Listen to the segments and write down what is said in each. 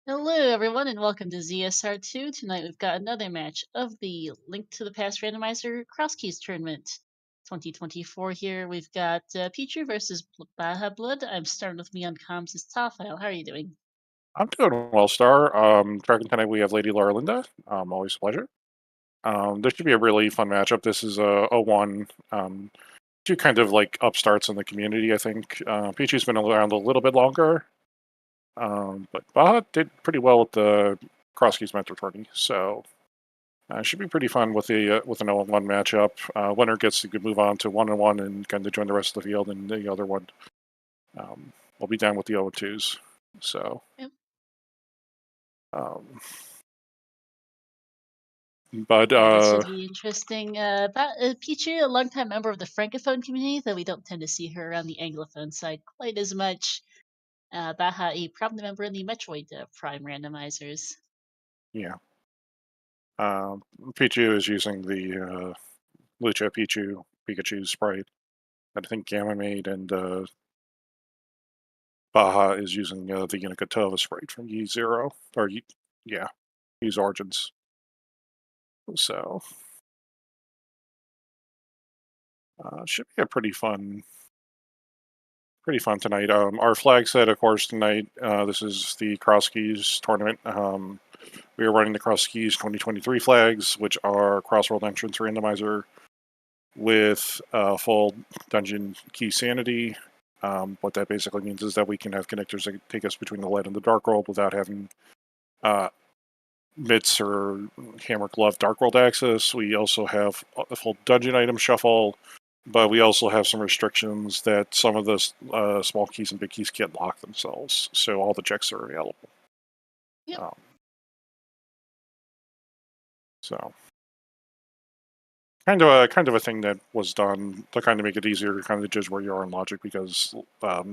Hello, everyone, and welcome to ZSR2. Tonight we've got another match of the Link to the Past Randomizer Crosskeys Tournament 2024 here. We've got Pichu versus Bajablood. I'm starting with me on comms as Tafile. How are you doing? I'm doing well, Star. Dragon tonight we have Lady Laura Linda. Always a pleasure. This should be a really fun matchup. This is a 1. Two kind of like upstarts in the community, I think. Peachy's been around a little bit longer, but Baja did pretty well with the Crosskeys Mentor Tourney, so it should be pretty fun with the with an 0-1 matchup. Winner gets to move on to 1-1 and kind of join the rest of the field, and the other one will be down with the 0-2s. So. Yep. Um, But Yeah, this should be interesting. Pichu, a longtime member of the Francophone community, though we don't tend to see her around the Anglophone side quite as much. Baja, a prominent member in the Metroid Prime randomizers. yeah, Pichu is using the Lucha Pikachu sprite that I think Gamma made, and Baja is using the Unicatova sprite from Ye Zero, or yeah, Ye's Origins. So should be a pretty fun tonight. Our flag set, of course, tonight. This is the Crosskeys tournament. We are running the Crosskeys 2023 flags, which are Crossworld Entrance Randomizer with full dungeon key sanity. What that basically means is that we can have connectors that take us between the light and the dark world without having mitts or hammer glove dark world access. We also have a full dungeon item shuffle, but we also have some restrictions that some of the small keys and big keys can't lock themselves, so all the checks are available. Yep. Um, so kind of a thing that was done to kind of make it easier to kind of judge where you are in logic, because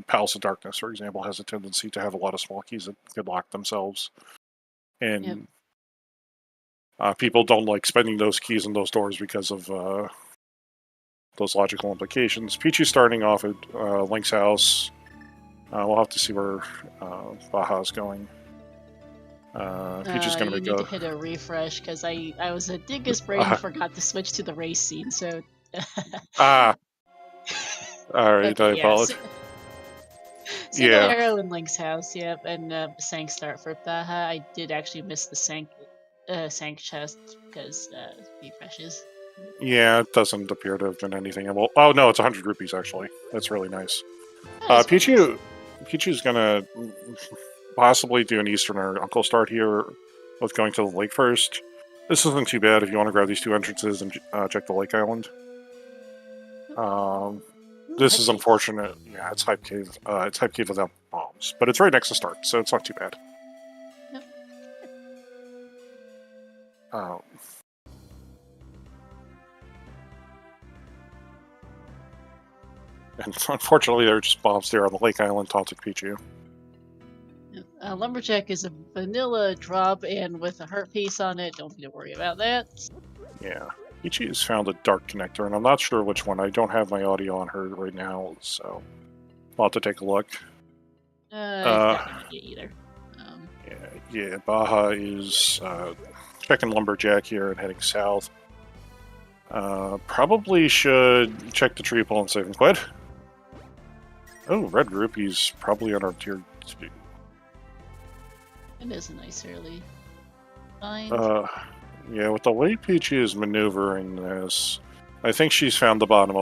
Palace of Darkness, for example, has a tendency to have a lot of small keys that could lock themselves, Yep. and people don't like spending those keys in those doors because of those logical implications. Peachy's starting off at Link's house. We'll have to see where Baja's going. Peachy's going to You make need to a. hit a refresh because I was a dingus brain and forgot to switch to the race scene. So. Ah, all right. I Okay, yeah. apologize. Single Yeah, arrow in Link's house. Yep, and Sank start for Baha. I did actually miss the Sank chest because refreshes. yeah. It doesn't appear to have been anything. Well, oh no, it's 100 rupees actually. That's really nice. That is very nice. Pichu's gonna possibly do an Eastern or Uncle start here with going to the lake first. This isn't too bad if you want to grab these two entrances and check the lake island. Ooh, This Hype is Cave. unfortunate. Yeah, it's Hype Cave. It's Hype Cave without bombs, but it's right next to start, so it's not too bad. Yep. Um, and unfortunately, there are just bombs there on the lake island, taunting Pichu. Yep. Lumberjack is a vanilla drop and with a heart piece on it. Don't need to worry about that. Yeah. Ichi has found a dark connector, and I'm not sure which one. I don't have my audio on her right now, so I'll have to take a look. I've got no idea either. Yeah, Baja is checking Lumberjack here and heading south. Probably should check the tree pole and save him quit. Oh, red rupees, probably on our tier 2. It is a nice early find. Yeah, with the way Peachy is maneuvering this, I think she's found the bottom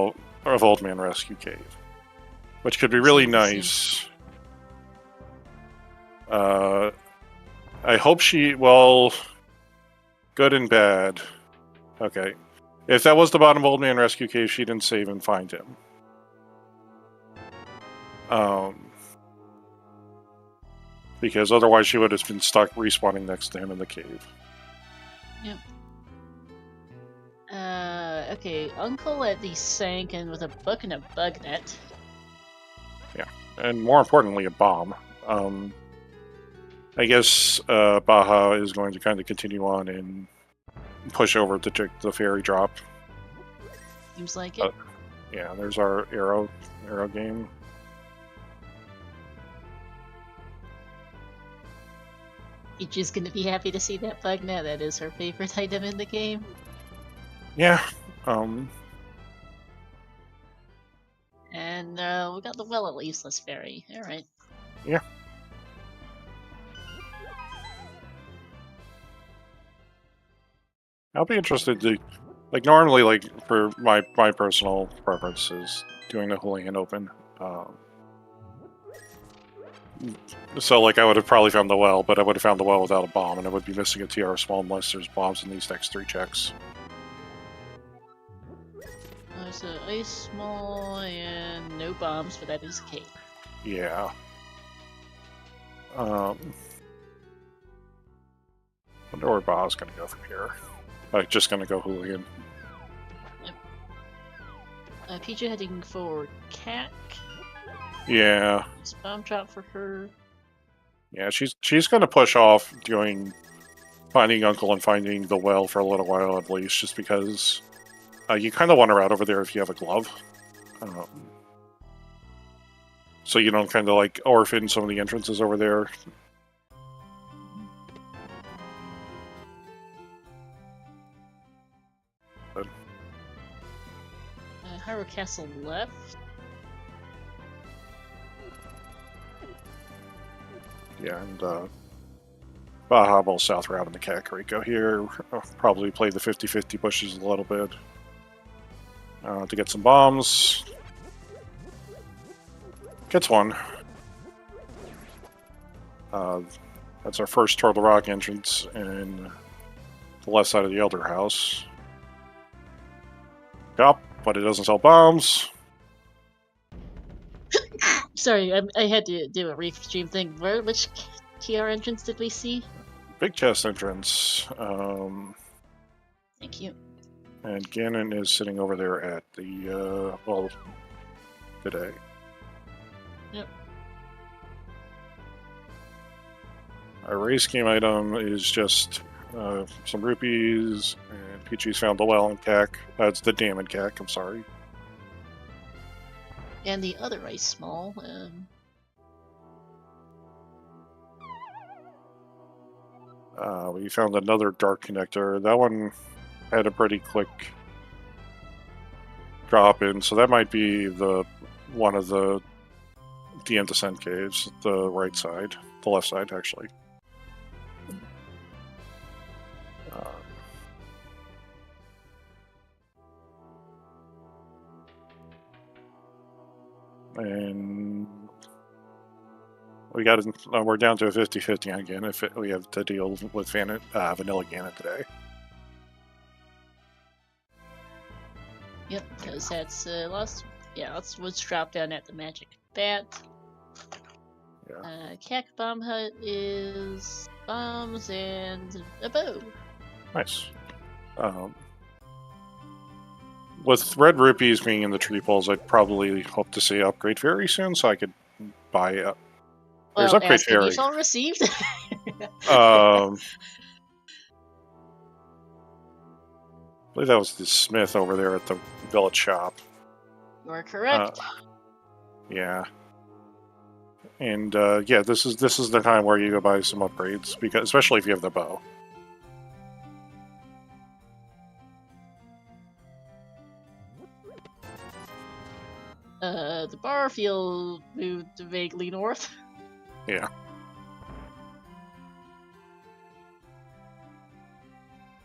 of Old Man Rescue Cave, which could be really nice. I hope well, good and bad. Okay. If that was the bottom of Old Man Rescue Cave, she didn't save and find him. Because otherwise she would have been stuck respawning next to him in the cave. Yep. Okay, Uncle at the sank and with a book and a bug net. Yeah, and more importantly, a bomb. I guess Baja is going to kind of continue on and push over to check the fairy drop. Seems like it. Yeah, there's our arrow game. Ichi's gonna be happy to see that bug now. That is her favorite item in the game. Yeah. And we got the well at Useless Fairy. Alright. Yeah. I'll be interested to, like, normally, like, for my personal preference is doing the Hooligan Open. So, like, I would have probably found the well, but I would have found the well without a bomb, and I would be missing a TR small unless there's bombs in these next 3 checks. There's a ice small and no bombs, but that is okay. Yeah. Wonder where Baja's gonna go from here. Like, just gonna go Hooligan. Yep. Pichu heading for Cack. Yeah. It's bomb drop for her. Yeah, she's gonna push off doing finding Uncle and finding the well for a little while at least, just because you kind of want her out over there if you have a glove. So you don't kind of like orphan some of the entrances over there. Hyrule Castle left. Yeah, and Baja will south route in the Kakariko here. Probably play the 50-50 bushes a little bit to get some bombs. Gets one. That's our first Turtle Rock entrance in the left side of the Elder House. Yup, but it doesn't sell bombs. Sorry, I had to do a restream thing. Which TR entrance did we see? Big chest entrance. Thank you. And Ganon is sitting over there at the, well, today. Yep. Our race game item is just some rupees, and Pichu's found the well in Cack. That's the dam in Cack, I'm sorry. And the other ice small. We found another dark connector. That one had a pretty quick drop in, so that might be the one of the Descent caves, the right side, the left side actually. And we got we're down to a 50-50 again if we have to deal with Vanilla Ganon today. Yep, because that's lost. Yeah, let's drop down at the Magic Bat. Yeah. Cack Bomb Hut is bombs and a bow. Nice. With red rupees being in the tree poles, I'd probably hope to see upgrade very soon, so I could buy it. There's Well, upgrade ask and you fairy. shall receive. I believe that was the smith over there at the village shop. You are correct. Yeah. And yeah, this is the time where you go buy some upgrades, because especially if you have the bow. The bar field moved vaguely north. Yeah.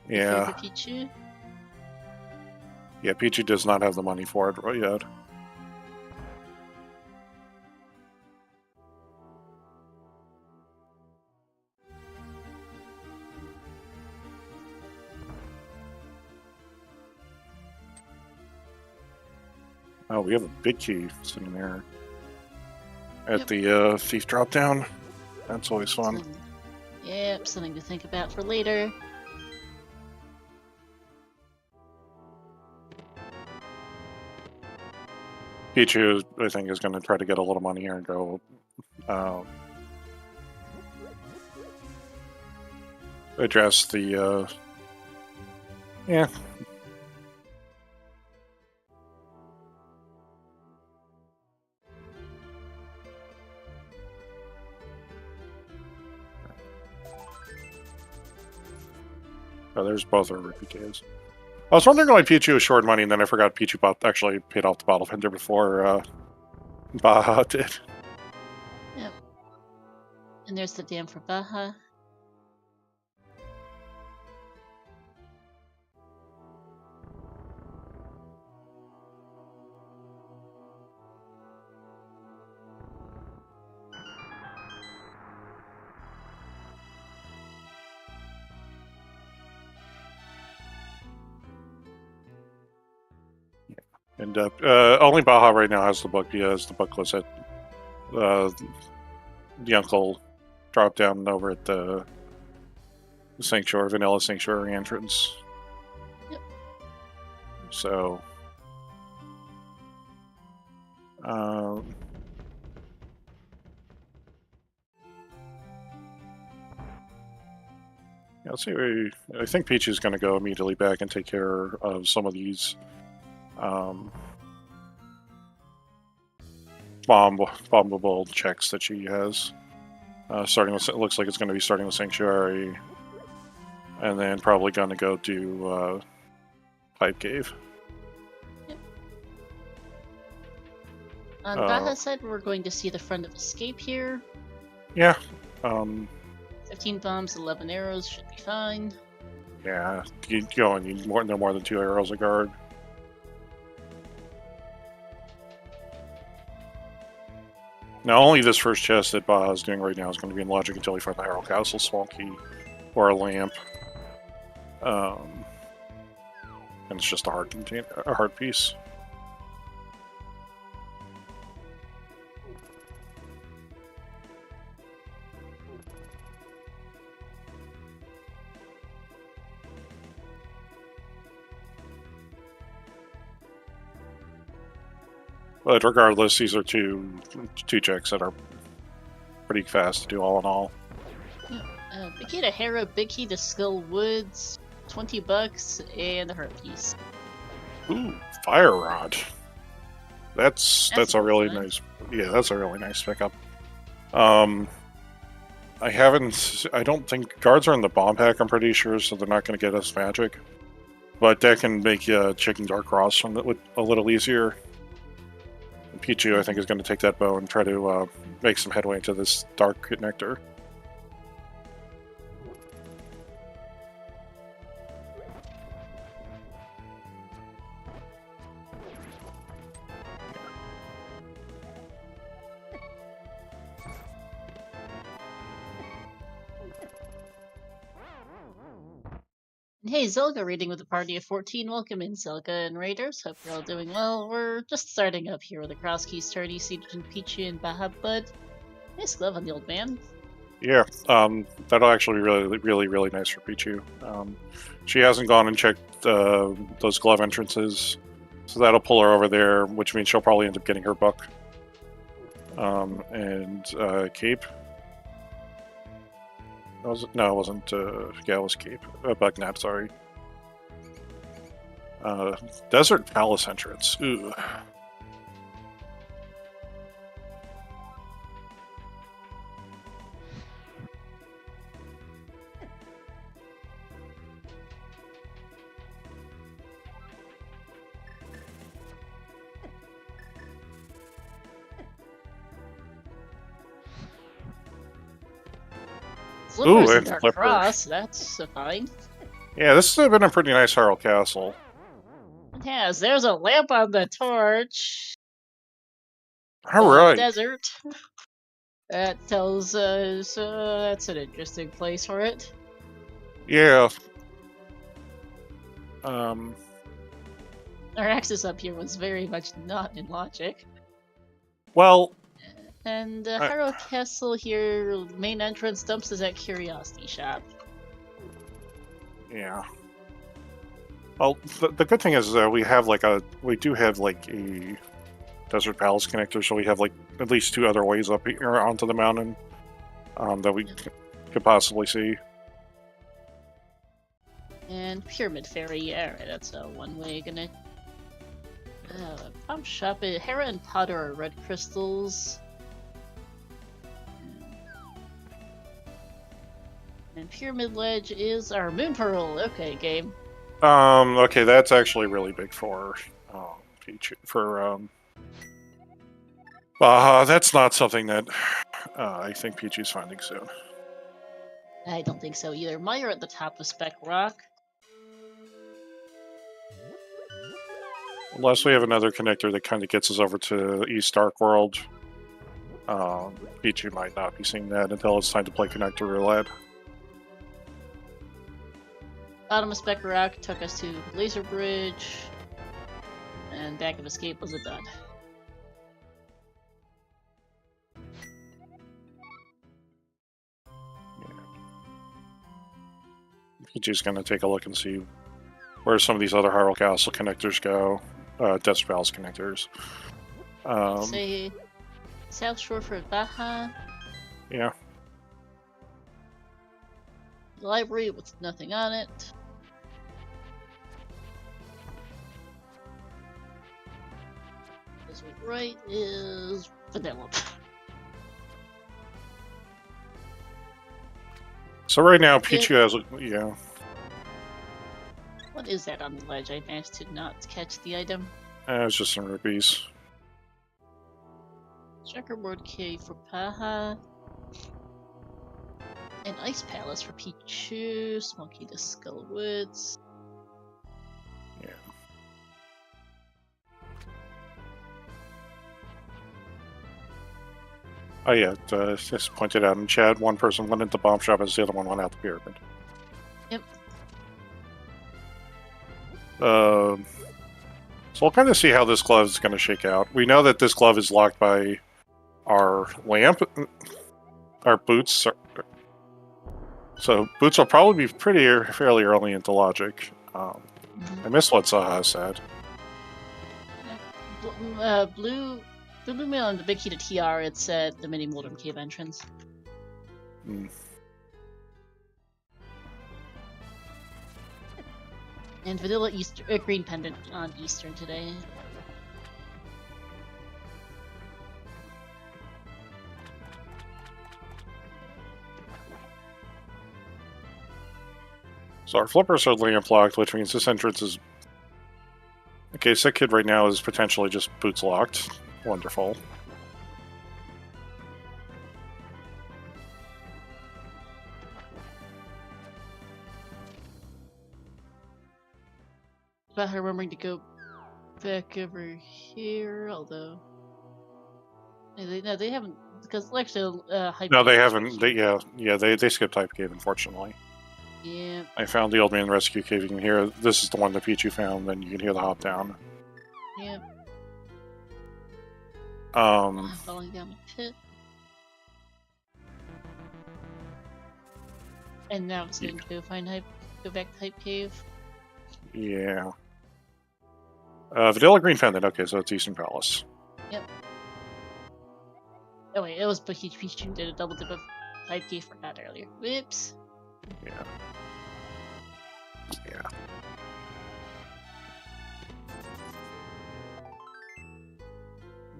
Yeah. For Pichu. Yeah, Pichu does not have the money for it yet. Oh, we have a big key sitting there at the thief drop down. That's always fun. Yep, something to think about for later. Pichu, I think, is going to try to get a little money here and go. Address the. Yeah. there's both our rupee caves. I was wondering why Pichu was short money, and then I forgot Pichu actually paid off the bottle vendor before Baja did. Yep. And there's the dam for Baja. And only Baja right now has the book because the book was at the uncle dropped down over at the Sanctuary, Vanilla Sanctuary entrance. Yep. So, yeah, let's see. I think Peach is going to go immediately back and take care of some of these bombable checks that she has. Starting with, it looks like it's going to be starting with Sanctuary, and then probably going to go do Pipe Cave. Yep. On Baja's side, we're going to see the front of Escape here. Yeah. 15 bombs, 11 arrows should be fine. Yeah, you only need no more than 2 arrows a guard. Now, only this first chest that Baja is doing right now is going to be in logic until we find the Harrow Castle Swamp Key or a lamp. And it's just a heart piece. But regardless, these are two checks that are pretty fast to do all in all. Yeah. Big key to Hera, big key to Skull Woods, $20, and a heart piece. Ooh, Fire Rod. That's a really fun. nice. Yeah, that's a really nice pickup. I don't think guards are in the bomb pack. I'm pretty sure, so they're not going to get us magic. But that can make checking Dark Cross from a little easier. Pichu, I think, is going to take that bow and try to make some headway into this Dark Nectar. Hey, Zelga reading with a party of 14. Welcome in, Zelga and Raiders. Hope you're all doing well. We're just starting up here with the Crosskeys tourney, between Pichu and Bajablood. Nice glove on the old man. Yeah, that'll actually be really nice for Pichu. She hasn't gone and checked those glove entrances, so that'll pull her over there, which means she'll probably end up getting her book. And Cape. No, it wasn't. Yeah, it was Cape. Bugnap, sorry. Desert Palace entrance. Ooh. Slippers and Dark Cross, that's fine. Yeah, this has been a pretty nice Harrow Castle. It has. There's a lamp on the torch. Alright. Desert. That tells us that's an interesting place for it. Yeah. Our axis up here was very much not in logic. Well... And Harrow Castle here, main entrance, dumps is at Curiosity Shop. Yeah. Well, the good thing is we do have a Desert Palace connector, so we have at least 2 other ways up here onto the mountain that we could possibly see. And Pyramid Ferry, yeah, right, that's a one-way gonna... Pump Shop, Hera and Potter are red crystals. And Pyramid Ledge is our Moon Pearl. Okay, game. Okay, that's actually really big for Pichu. That's not something that I think Pichu's finding soon. I don't think so either. Mire at the top of Spec Rock. Unless we have another connector that kind of gets us over to East Dark World. Pichu might not be seeing that until it's time to play connector roulette. Bottom of Spec Rock took us to Laser Bridge. And back of Escape was a dud. Pichu's going to take a look and see where some of these other Hyrule Castle connectors go. Desert Palace connectors. Say South Shore for Baja. Yeah. Library with nothing on it. This week right is Vanilla. So right now, Pichu has yeah. What is that on the ledge? I managed to not catch the item. It's just some rupees. Checkerboard Cave for Paha. An Ice Palace for Pichu. Smoky to Skull Woods. Yeah. Oh yeah, just pointed out in chat, one person went into Bomb Shop as the other one went out the pyramid. Yep. So we'll kind of see how this glove is going to shake out. We know that this glove is locked by our lamp. Our boots. So boots will probably be fairly early into logic. I missed what Zaha said. Blue Mail and the Big Heated TR, it's at the Mini Moldrum Cave entrance. And Vanilla Green Pendant on Eastern today. So our flippers are lamp locked, which means this entrance is... Okay, Sick Kid right now is potentially just boots locked. Wonderful. About her remembering to go back over here, although... No, they haven't... Because actually, no, they haven't. They skipped Hype Cave, unfortunately. Yeah. I found the Old Man Rescue Cave. You can hear... This is the one that Pichu found, then you can hear the hop down. Yeah. Falling down the pit. And now it's going to go back to Hype Cave. Yeah. Vanilla Green Pendant. Okay, so it's Eastern Palace. Yep. Oh wait, it was Pichu did a double dip of Hype Cave for that earlier. Whoops. Yeah. Yeah.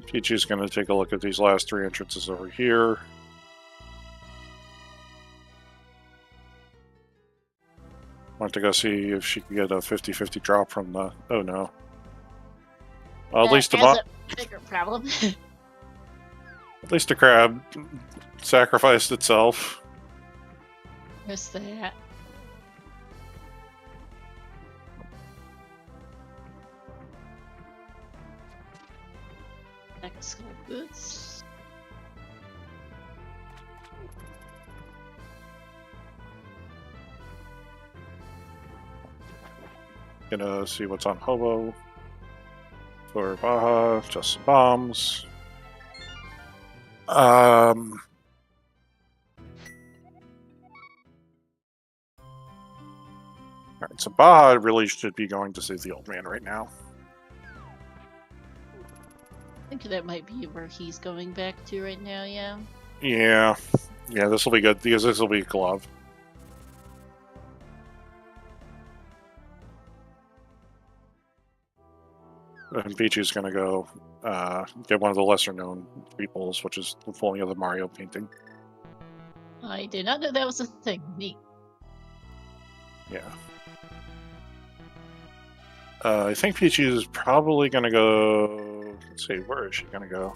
Pichu's going to take a look at these last three entrances over here. Want to go see if she can get a 50-50 drop from the... Oh no. Well, at least the a bigger problem. At least the crab sacrificed itself. What's that? Next boots. Gonna see what's on Hobo. For Baja, just some bombs. Alright, so Baja really should be going to see the old man right now. I think that might be where he's going back to right now, yeah. Yeah. Yeah, this will be good, because this will be a glove. And Pichu's gonna go get one of the lesser-known peoples, which is pulling of the Mario painting. I did not know that was a thing. Neat. Yeah. I think Pichu's probably gonna go. Let's see, where is she gonna go?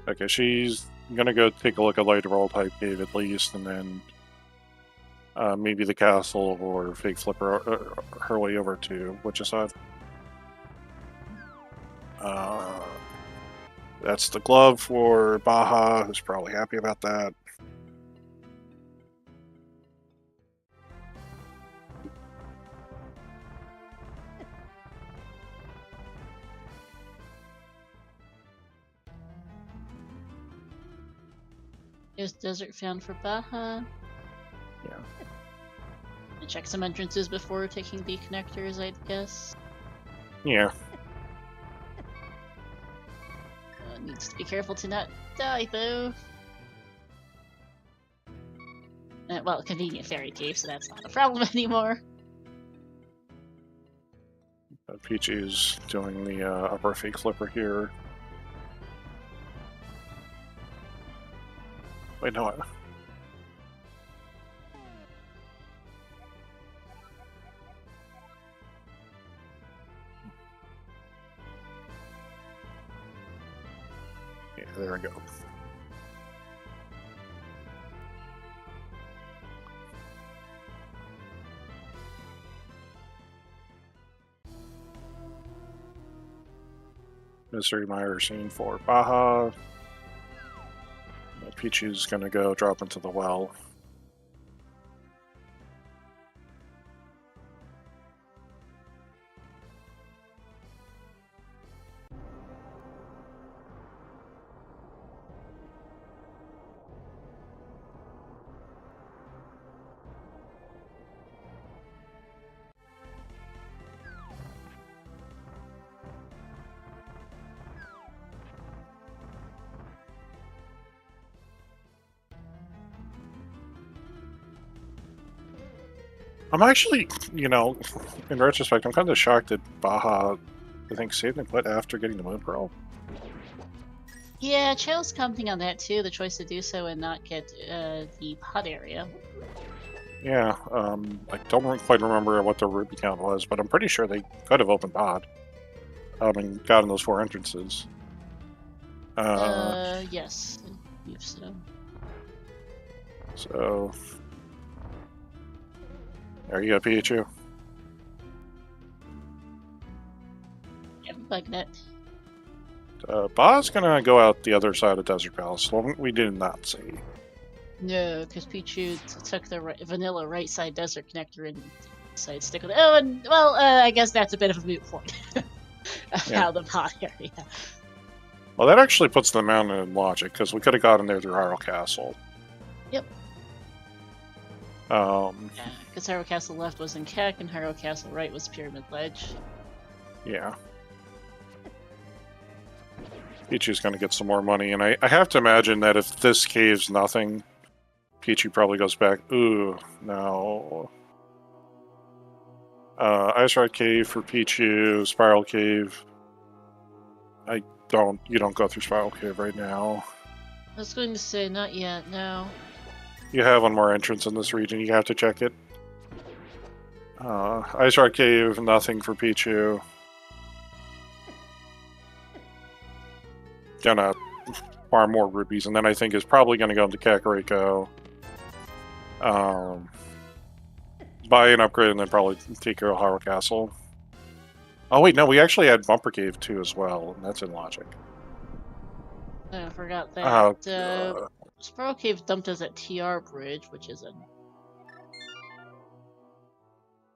Okay, she's gonna go take a look at Light Roll type cave at least, and then maybe the castle or fake flipper her way over to which side. That's the glove for Baja, who's probably happy about that. There's desert found for Baja. Yeah. Check some entrances before taking the connectors, I'd guess. Yeah. Needs to be careful to not die, though. Well, convenient fairy cave, so that's not a problem anymore. Pichu's doing the upper fake flipper here. Wait, no. Yeah, there we go. Mystery Mire scene for Baja. Pichu's gonna go drop into the well. I'm actually, in retrospect, I'm kind of shocked that Baja, I think, saved and quit after getting the Moon Pearl. Yeah, Chill's commenting on that too, the choice to do so and not get the pod area. Yeah, I don't quite remember what the ruby count was, but I'm pretty sure they could have opened pod. And gotten those 4 entrances. Yes, I believe so. So, there you go, Pichu. Yeah, like that. Ba's gonna go out the other side of Desert Palace. Well, we did not see. No, because Pichu took the vanilla right side desert connector and decided to stick with it. Oh, and well, I guess that's a bit of a moot point about the pod area. Well, that actually puts the mountain in logic, because we could have gotten there through Hyrule Castle. Yep. Yeah, because Hyrule Castle left was in Keck, and Hyrule Castle right was Pyramid Ledge. Yeah. Pichu's going to get some more money, and I have to imagine that if this cave's nothing, Pichu probably goes back. Ooh, no. Ice Rock Cave for Pichu, Spiral Cave. You don't go through Spiral Cave right now. I was going to say, not yet, no. You have one more entrance in this region, you have to check it. Ice Rock Cave, nothing for Pichu. Gonna farm more rupees, and then I think is probably gonna go into Kakariko. Buy an upgrade, and then probably take care of Hyrule Castle. Oh wait, no, we actually had Bumper Cave too as well, and that's in logic. I forgot that. Oh, Spiral Cave dumped us at TR Bridge, which is a...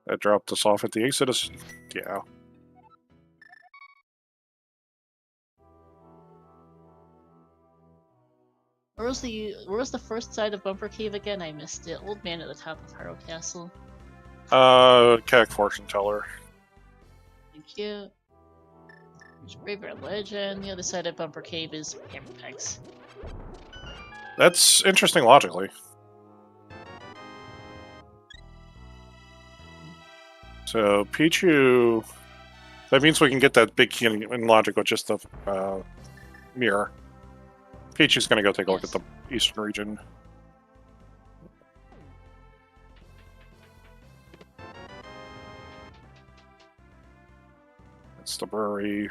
that dropped us off at the Exodus. Yeah. Where was the first side of Bumper Cave again? I missed it. Old man at the top of Hyrule Castle. Keck Fortune Teller. Thank you. There's Graveyard Legend. The other side of Bumper Cave is Hammer Pegs. That's interesting logically. So Pichu, that means we can get that big key in logic with just the mirror. Pichu's gonna go take a look at the eastern region. It's the brewery.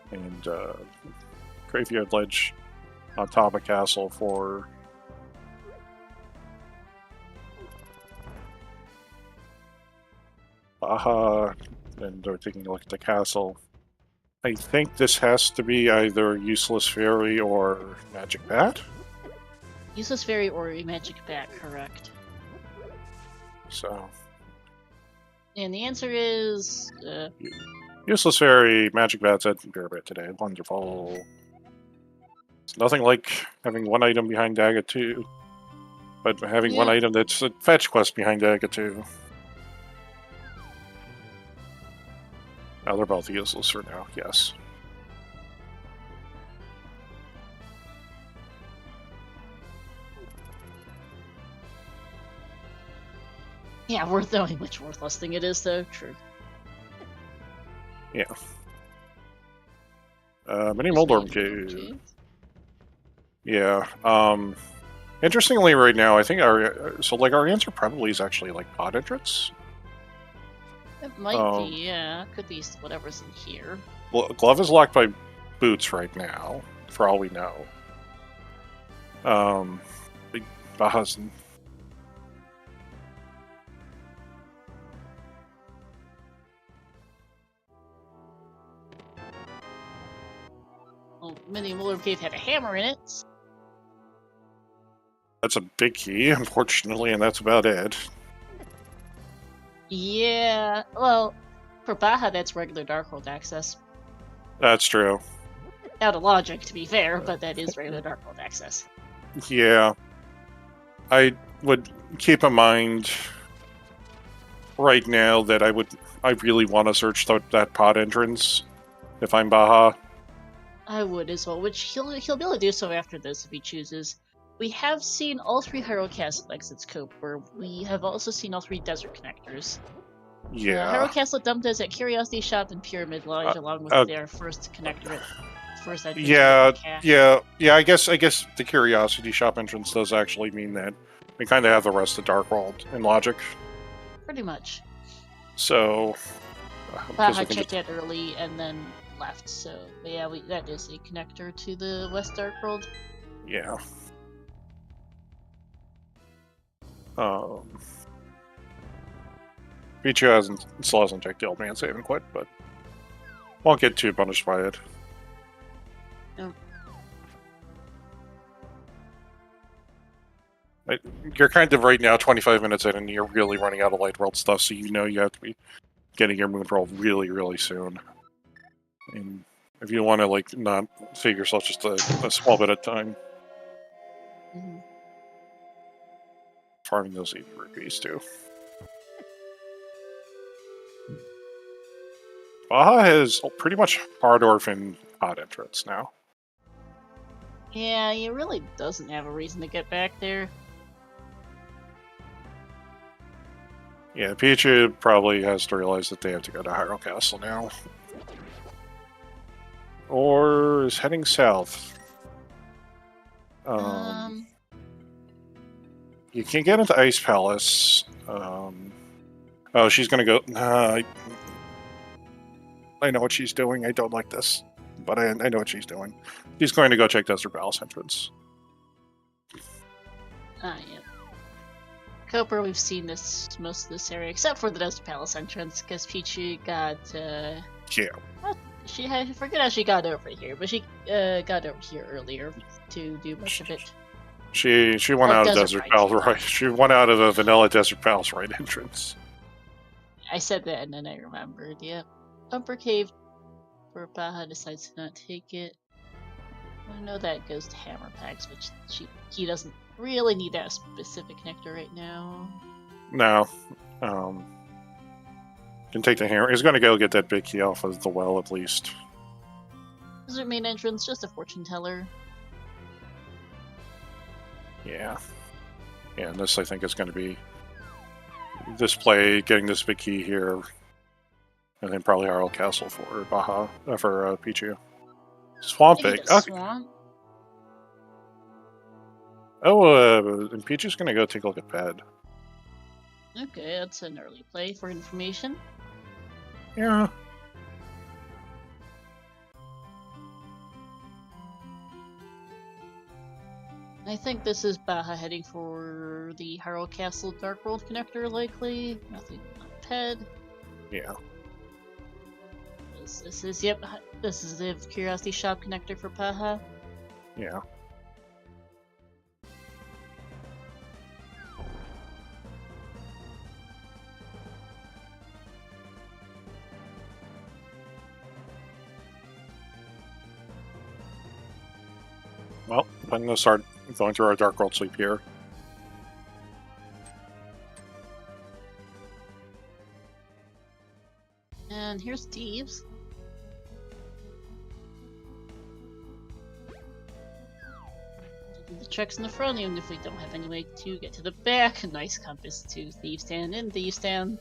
And Graveyard Ledge on top of Castle for Baja. And we're taking a look at the castle. I think this has to be either Useless Fairy or Magic Bat. Useless Fairy or a Magic Bat, correct. So. And the answer is... Useless Fairy, Magic Bat's at Pyramid today. Wonderful. It's nothing like having one item behind Daga 2, but having one item that's a fetch quest behind Daga 2. Now they're both useless for now, yes. Yeah, worth knowing which worthless thing it is, though. True. Yeah. Mini Moldorm Cave. Yeah. Interestingly, right now, I think our answer probably is actually like pod entrance. It might be, yeah. Could be whatever's in here. Well, Glove is locked by Boots right now, for all we know. Baja's. Well, Mini Moldorm Cave had a hammer in it. That's a big key, unfortunately, and that's about it. Yeah, well, for Baja, that's regular Darkhold access. That's true. Out of logic, to be fair, but that is regular Darkhold access. Yeah. I would keep in mind right now that I really want to search that pod entrance if I'm Baja. I would as well, which he'll be able to do so after this if he chooses. We have seen all 3 Hyrule Castle exits cope, where we have also seen all 3 desert connectors. Yeah. Hyrule Castle dumped us at Curiosity Shop and Pyramid Lodge, along with their first connector. First entrance. Yeah. I guess the Curiosity Shop entrance does actually mean that we kind of have the rest of Dark World in logic. Pretty much. So. Baja checked that early and then left. So yeah, that is a connector to the West Dark World. Yeah. Pichu still hasn't checked the old man save and quit, but won't get too punished by it. No. You're kind of right now 25 minutes in and you're really running out of Light World stuff, so you know you have to be getting your moon roll really, really soon. And if you want to like not save yourself just a small bit of time. Mm-hmm. Farming those 80 rupees too. Baja has pretty much hard orphan pod entrance now. Yeah, he really doesn't have a reason to get back there. Yeah, Pichu probably has to realize that they have to go to Hyrule Castle now. Or is heading south. You can get into Ice Palace. Oh, she's gonna go. I know what she's doing. I don't like this, but I know what she's doing. She's going to go check Desert Palace entrance. Yeah. Cooper, we've seen most of this area, except for the Desert Palace entrance, because Pichu got, Yeah. I forget how she got over here, but she got over here earlier to do much of it. She went out of Desert Palace, right? She went out of a vanilla Desert Palace right entrance. I said that and then I remembered, yep. Upper Cave, where Baja decides to not take it. I know that goes to Hammer Packs, which he doesn't really need that specific connector right now. No. Can take the hammer. He's going to go get that big key off of the well at least. Desert main entrance, just a fortune teller. Yeah. Yeah, and this I think is going to be this play, getting this big key here, and then probably Hyrule Castle for Baja, for Pichu. Swamp Egg. Swamp. And Pichu's going to go take a look at Bed. Okay, that's an early play for information. Yeah. I think this is Baja heading for the Hyrule Castle Dark World connector, likely. Nothing on Ped. Yeah. This is, yep, this is the Curiosity Shop connector for Baja. Yeah. Well, I'm going to start going through our Dark World sleep here. And here's Thieves. The checks in the front, even if we don't have any way to get to the back. Nice compass to Thieves Stand in Thieves Stand.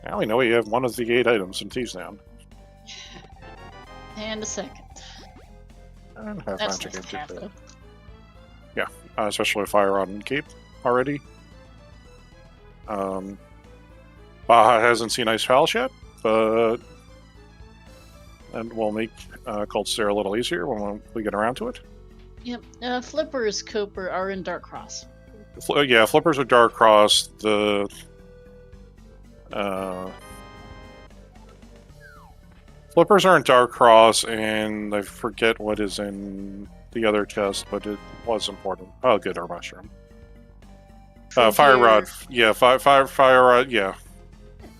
Now we know we have one of the 8 items in Thieves Down. And a second. And half That's magic nice to have, though. Yeah, especially with Fire Rod and Cape already. Baja hasn't seen Ice Palace yet, but and we'll make Cold Stare a little easier when we get around to it. Yep. Flippers, Cooper are in Dark Cross. Yeah, Flippers are Dark Cross. The Flippers are in Dark Cross, and I forget what is in the other chest, but it was important. Oh, good, our mushroom. Fire Rod, yeah, Fire Rod, yeah.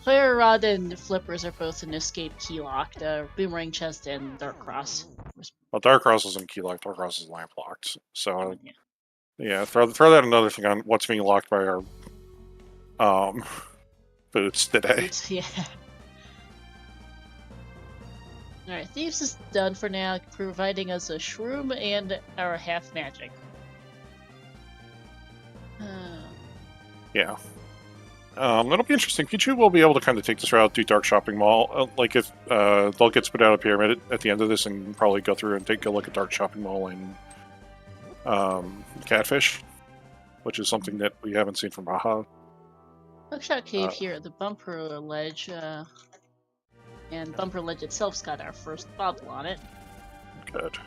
Fire Rod and Flippers are both in Escape Key Locked, Boomerang Chest and Dark Cross. Well, Dark Cross is in Key Locked, Dark Cross is Lamp Locked. So, yeah, throw that another thing on what's being locked by our boots today. Boots, yeah. Alright, Thieves is done for now, providing us a Shroom and our half magic. Yeah. It'll be interesting. Pichu will be able to kind of take this route, do Dark Shopping Mall. Like if they'll get spit out a pyramid at the end of this and probably go through and take a look at Dark Shopping Mall and Catfish, which is something that we haven't seen from Baja. Hookshot Cave here at the Bumper Ledge, and Bumper Ledge itself's got our first bobble on it. Good.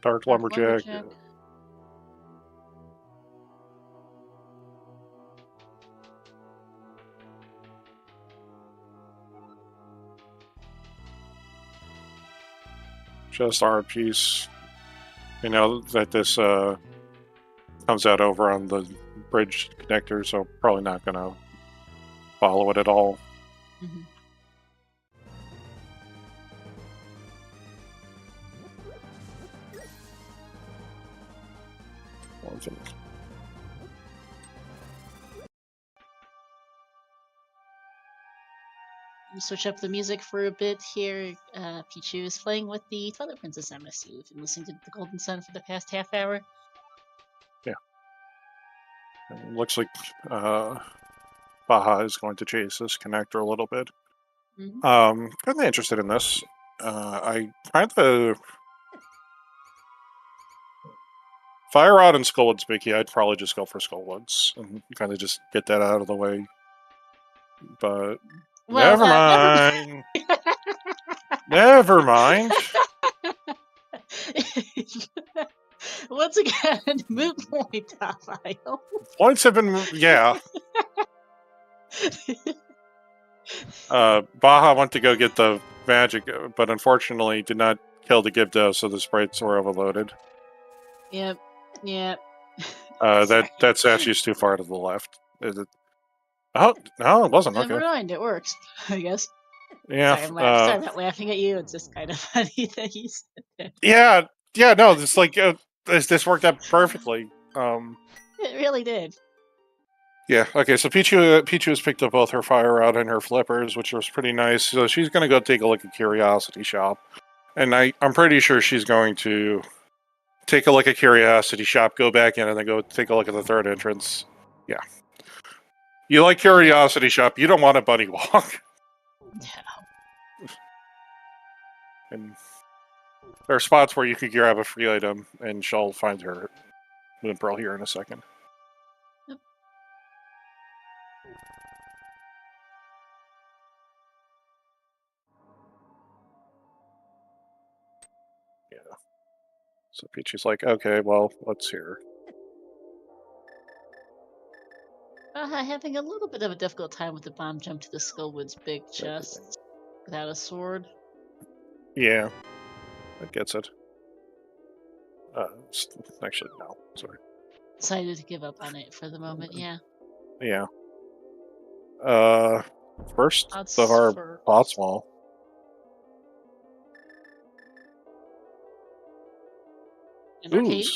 Dark Lumberjack. Just our piece. You know that this comes out over on the bridge connector, so probably not going to follow it at all. Mm-hmm. Switch up the music for a bit here. Pichu is playing with the Twilight Princess MSU. We've been listening to the Golden Sun for the past half hour. Yeah. It looks like Baja is going to chase this connector a little bit. Mm-hmm. Kind of interested in this. I kind of... Fire Rod and Skullwood's Mickey, I'd probably just go for Skullwoods and kind of just get that out of the way. But well, never mind. Never mind. Once again, moot point, Raphael. Points have been, yeah. Baja went to go get the magic, but unfortunately did not kill the Gibdo, so the sprites were overloaded. Yep. That statue's too far to the left. Is it? Oh no, it wasn't. Never okay. mind, it works. I guess. Yeah. Sorry about laughing at you. It's just kind of funny that you said that. Yeah. No, it's like this worked out perfectly. It really did. Yeah. Okay. So Pichu has picked up both her Fire Rod and her Flippers, which was pretty nice. So she's going to go take a look at Curiosity Shop, and I'm pretty sure she's going to take a look at Curiosity Shop, go back in, and then go take a look at the third entrance. Yeah. You like Curiosity Shop, you don't want a bunny walk. No. And There are spots where you could grab a free item, and she'll find her Moon Pearl here in a second. Yep. Yeah. So Peachy's like, okay, well, let's hear. Having a little bit of a difficult time with the bomb jump to the Skullwood's big chest without a sword. Yeah, that gets it. Actually, no, sorry. Decided to give up on it for the moment, yeah. Yeah. First Odds of our for boss wall. an Ooh, arcade.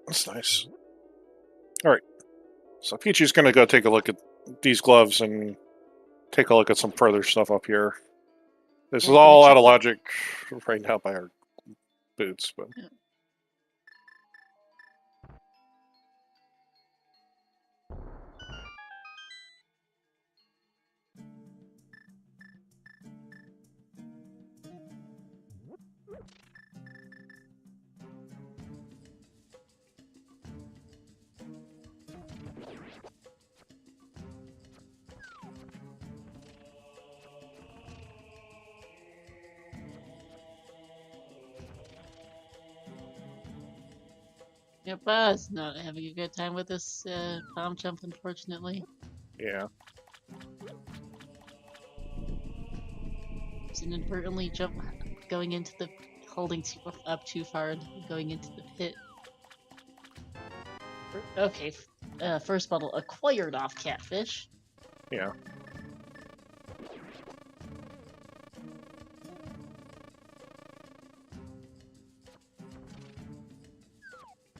that's nice. All right, so Peachy's gonna go take a look at these gloves and take a look at some further stuff up here. This Yeah, is gonna all check out of the- logic right now by our boots, but Yeah. Yep, Buzz not having a good time with this bomb jump, unfortunately. yeah. He's inadvertently going into the holding up too far and going into the pit. Okay, first bottle acquired off Catfish. Yeah.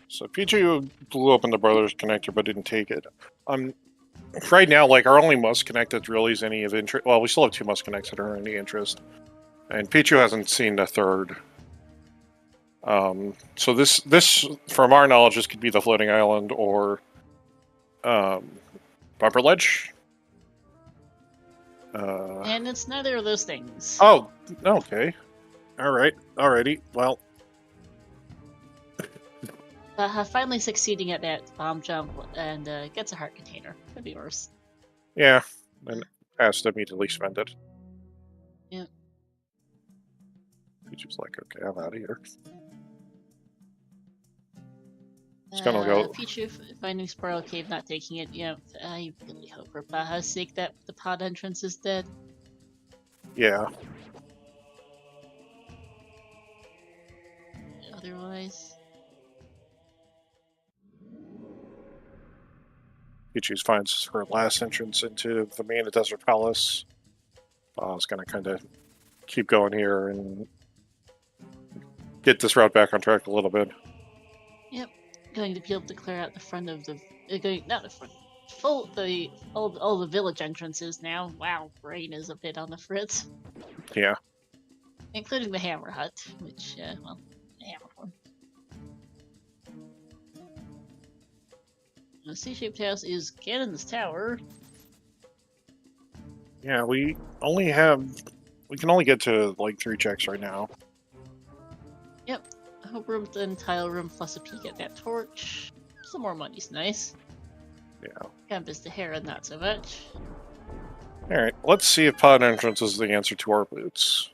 So Pichu blew open the Brothers connector but didn't take it. Right now, like, our only must connect that really is any of interest. Well, we still have 2 must connects that are any interest. And Pichu hasn't seen the third. So this, from our knowledge, this could be the floating island or bumper ledge. And it's neither of those things. Oh, okay. All right. Alrighty. Well, Finally succeeding at that bomb jump and gets a heart container. Could be worse. yeah. And has to immediately spend it. Yeah. Pichu's like, okay, I'm out of here. It's gonna go. Pichu finding Spiral Cave, not taking it. Yeah, I really hope for Baja's sake that the pod entrance is dead. Yeah. Otherwise, Pichu finds her last entrance into the main Desert Palace. I was gonna kind of keep going here and get this route back on track a little bit. yep, going to be able to clear out the front of the not the front, all the village entrances now. Wow, brain is a bit on the fritz, Yeah. including the Hammer Hut, which well, the Hammer one. The C-shaped house is Ganon's tower. Yeah, we can only get to like 3 checks right now. Yep, hope room and tile room plus a peek at that torch. Some more money's nice. Yeah. Campus to Hera, not so much. All right, let's see if pod entrance is the answer to our boots.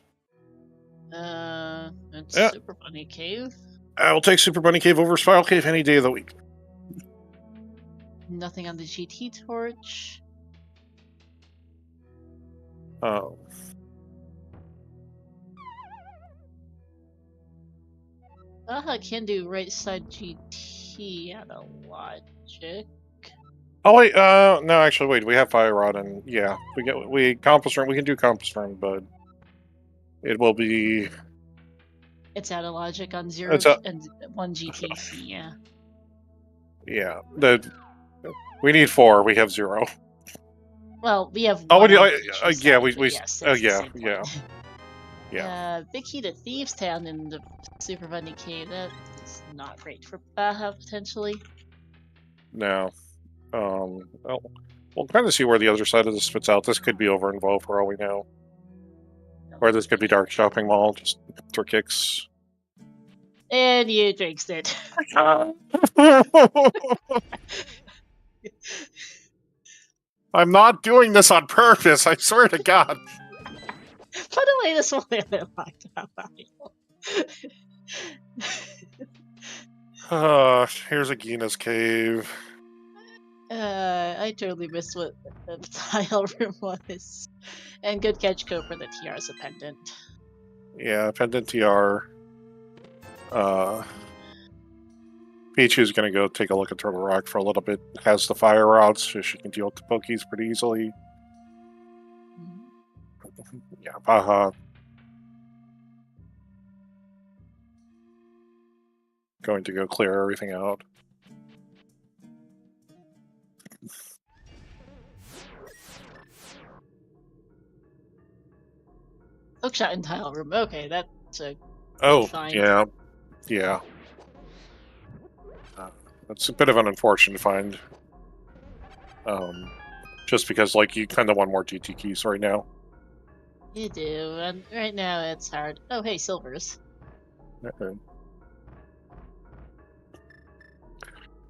It's Yeah. Super Bunny Cave. I will take Super Bunny Cave over Spiral Cave any day of the week. Nothing on the GT torch. Oh. Baja can do right side GT out of logic. Oh wait, no, actually, wait. We have Fire Rod, and yeah, we Compass Run. We can do Compass Run, but it will be. It's out of logic on 0 and 1 GTC, yeah. Yeah, we need 4. We have 0. Well, we have Oh, one yeah, on each yeah, side, we but yes, oh it's the yeah, same yeah, point. yeah. Big key to Thieves Town in the Super Bunny Cave. That is not great for Baja potentially. No. Well, we'll kind of see where the other side of this fits out. This could be over in Vo for all we know. Or this could be Dark Shopping Mall, just for kicks. And you jinxed it. I'm not doing this on purpose, I swear to God. Put away this one that locked out. Here's a Gina's cave. I totally missed what the tile room was. And good catch, Cobra. The TR is a pendant. Yeah, pendant TR. Pichu's gonna go take a look at Turtle Rock for a little bit. Has the fire rods, so she can deal with the Pokies pretty easily. Yeah, Baja. Going to go clear everything out. Hookshot in tile room. Okay, that's a Oh, find. yeah. Yeah. That's a bit of an unfortunate find. Just because, like, you kind of want more GT keys right now. You do, and right now it's hard. Oh, hey, silvers.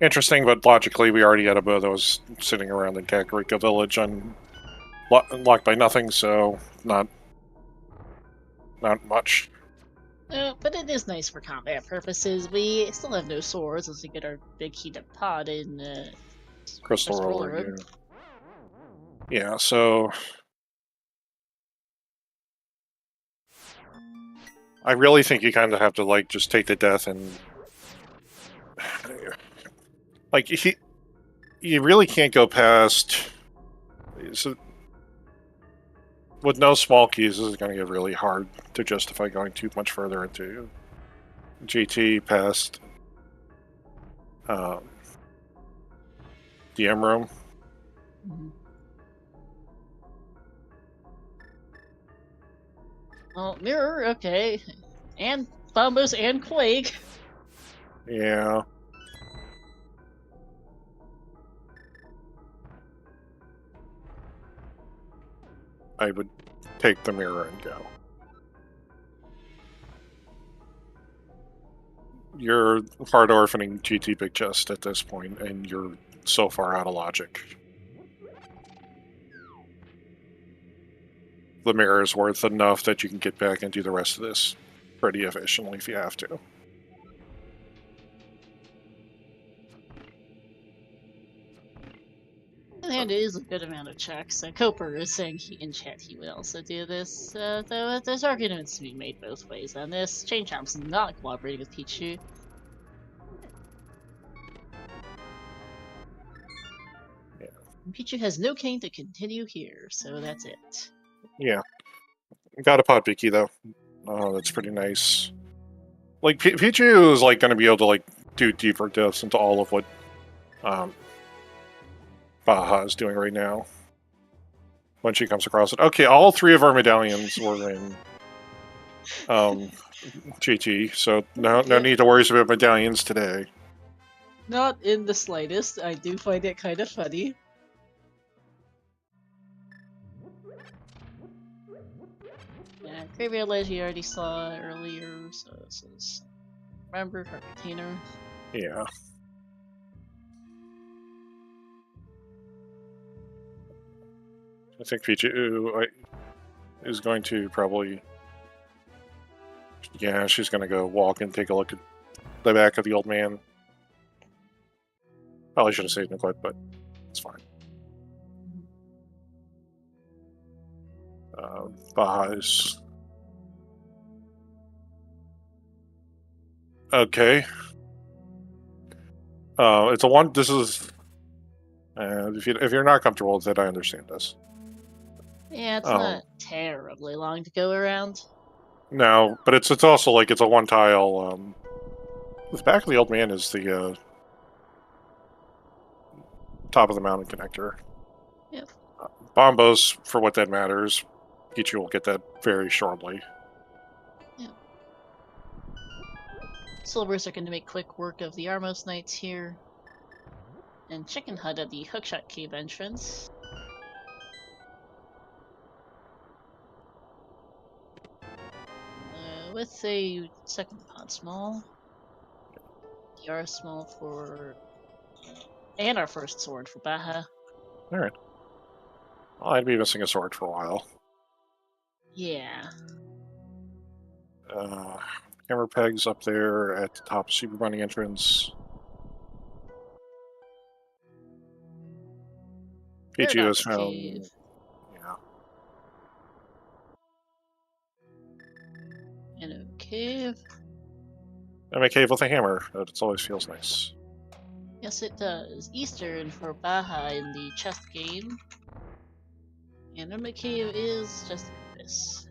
Interesting, but logically, we already had a bow that was sitting around in Kakariko Village unlocked by nothing, so not much. But it is nice for combat purposes. We still have no swords as we get our big heated pot in Crystal Roller Roller, Room. yeah, so I really think you kind of have to, like, just take the death and like you really can't go past. So, with no small keys, this is going to get really hard to justify going too much further into GT past DM room. Well, mirror, okay, and Bombos and Quake. Yeah. I would take the mirror and go. You're hard orphaning GT Big Chest at this point, and you're so far out of logic. The mirror is worth enough that you can get back and do the rest of this pretty efficiently if you have to. And it is a good amount of checks. Coper is saying in chat he would also do this, though there's arguments to be made both ways on this. Chain Chomp's not cooperating with Pichu. Yeah. And Pichu has no cane to continue here, so that's it. Yeah. Got a pot Vicky though. Oh, that's pretty nice. Like, Pichu is, like, going to be able to, like, do deeper depths into all of what Baja is doing right now. When she comes across it. Okay, all three of our medallions were in GT, so no need to worry about medallions today. Not in the slightest. I do find it kind of funny. Yeah, Graveyard Ledge you already saw earlier, so this is remember her container. Yeah. I think Pichu is going to probably... Yeah, she's going to go walk and take a look at the back of the old man. Probably should have saved Nicolette, but it's fine. Baja's... Okay. It's a one... This is... if you're not comfortable with it, I understand this. Yeah, it's not terribly long to go around. No, but it's also like it's a one tile. The back of the old man is the top of the mountain connector. Yep. Bombos, for what that matters. Pichu will get that very shortly. Yep. Silvers are going to make quick work of the Armos Knights here. And Chicken Hut at the Hookshot Cave entrance. With a second pot small. TR small for... And our first sword for Baja. Alright. Well, I'd be missing a sword for a while. Yeah. Camera pegs up there at the top of Super Bunny entrance. Pichu has Paradox found... Cave. Yeah. And a cave. I'm a cave with a hammer. It always feels nice. Yes, it does. Eastern for Baja in the chess game. And Emma Cave is just this.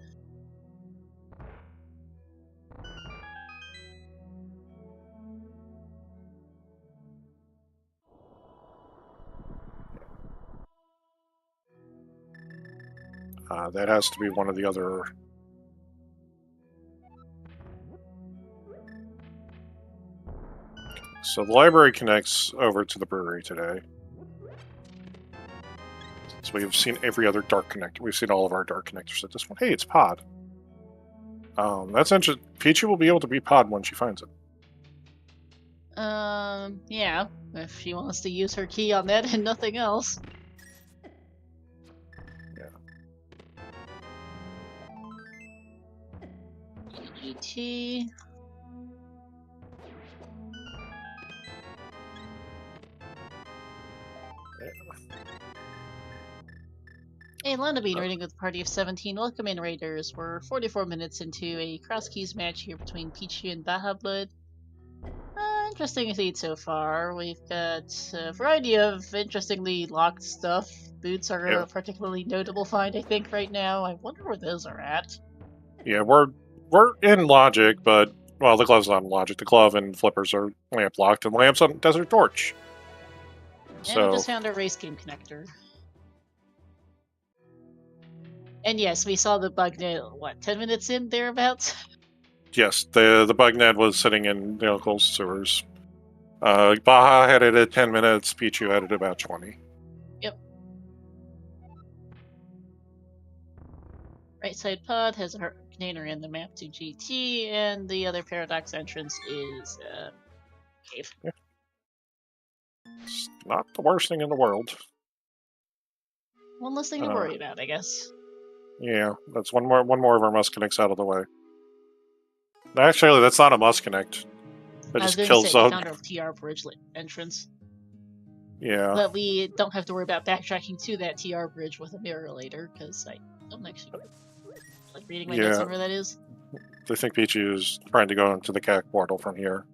That has to be one of the other... So the library connects over to the brewery today. So we've seen every other dark connector. We've seen all of our dark connectors at this one. Hey, it's Pod. That's interesting. Pichu will be able to be Pod when she finds it. Yeah. If she wants to use her key on that and nothing else. GT. Hey, Lana Bean raiding with a party of 17. Welcome in, Raiders. We're 44 minutes into a Crosskeys match here between Pichu and Bajablood. Interesting feed so far. We've got a variety of interestingly locked stuff. Boots are a particularly notable find, I think, right now. I wonder where those are at. Yeah, we're in Logic, but... Well, the glove's not in Logic. The glove and flippers are lamp locked, and lamp's on Desert Torch. And we just found our race game connector. And yes, we saw the bug net, what, 10 minutes in, thereabouts? Yes, the bug net was sitting in the local sewers. Baja had it at 10 minutes, Pichu had it about 20. Yep. Right side pod has a container in the map to GT, and the other paradox entrance is cave. Yeah. It's not the worst thing in the world. One less thing to worry about, I guess. Yeah, that's one more of our must connects out of the way. Actually, that's not a must connect. That I was just going to kills say, we up. found our TR bridge entrance. Yeah. But we don't have to worry about backtracking to that TR bridge with a mirror later, because I don't actually like reading my notes on where that is. I think Pichu is trying to go into the CAC portal from here.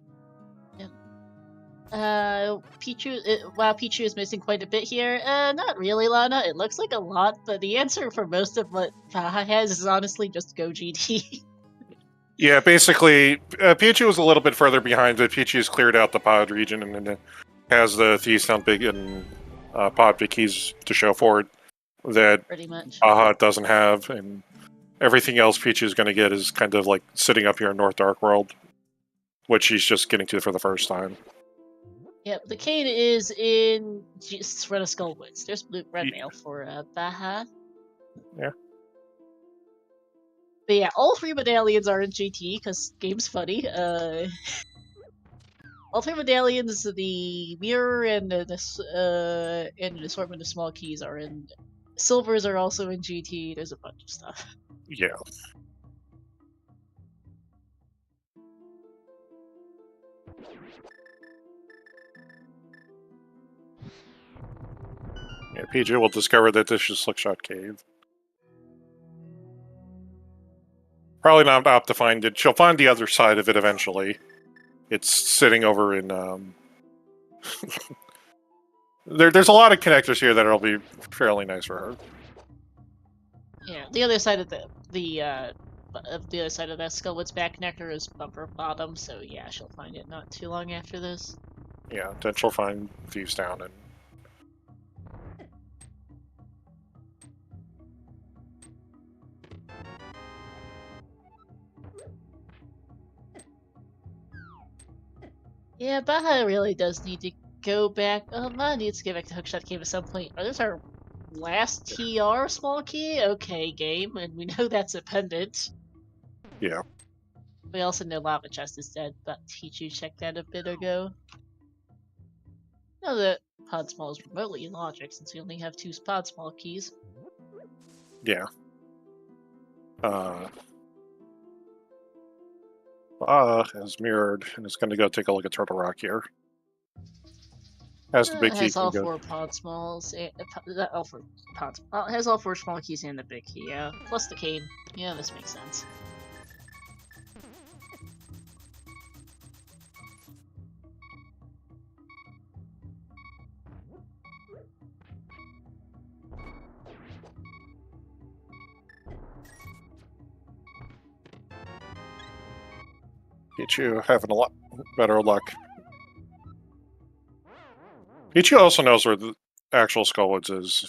Pichu is missing quite a bit here. Not really, Lana. It looks like a lot, but the answer for most of what Baja has is honestly just go GT. Yeah, basically, Pichu is a little bit further behind, but Pichu's cleared out the pod region and has the Thieves Town Big and pod big keys to show for it that Pretty much. Baja doesn't have, and everything else Pichu's going to get is kind of like sitting up here in North Dark World, which she's just getting to for the first time. Yep, the cane is in Red of Skullwoods. There's red mail for Baja. Yeah. But yeah, all 3 medallions are in GT, because game's funny. All 3 medallions, the mirror and and an assortment of small keys are in. Silvers are also in GT. There's a bunch of stuff. Yeah. Yeah, Pichu will discover that this is Slickshot Cave. Probably not up to find it. She'll find the other side of it eventually. It's sitting over in... There's a lot of connectors here that'll be fairly nice for her. Yeah, the other side of the other side of that Skullwoods back connector is Bumper Bottom, so yeah, she'll find it not too long after this. Yeah, then she'll find Thieves Town and... Yeah, Baja really does need to go back. Baja needs to get back to Hookshot Cave at some point. Oh, there's our last TR small key? Okay, game, and we know that's a pendant. Yeah. We also know Lava Chest is dead, but Pichu checked that a bit ago. Now that Pod Small is remotely in logic, since we only have 2 Pod Small keys. Yeah. Has mirrored and is going to go take a look at Turtle Rock here. Has the big It key. has all Go. 4 Pod Smalls. All 4 Pods. It has all 4 small keys and the big key, yeah. Plus the cane. Yeah, this makes sense. Pichu having a lot better luck. Pichu also knows where the actual Skullwoods is.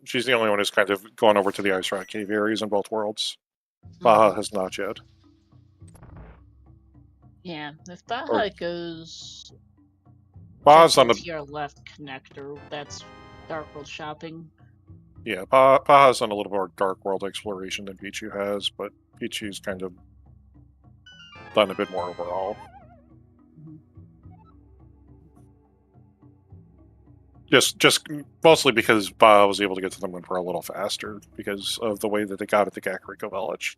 She's the only one who's kind of gone over to the Ice Rock Cave areas in both worlds. Baja has not yet. Yeah, if Baja goes Baja's just on the the TR left connector, that's Dark World shopping. yeah. Baja's done a little more Dark World exploration than Pichu has, but Pichu's kind of done a bit more overall. Just mostly because Baja was able to get to the moon for a little faster because of the way that they got at the Kakariko Village.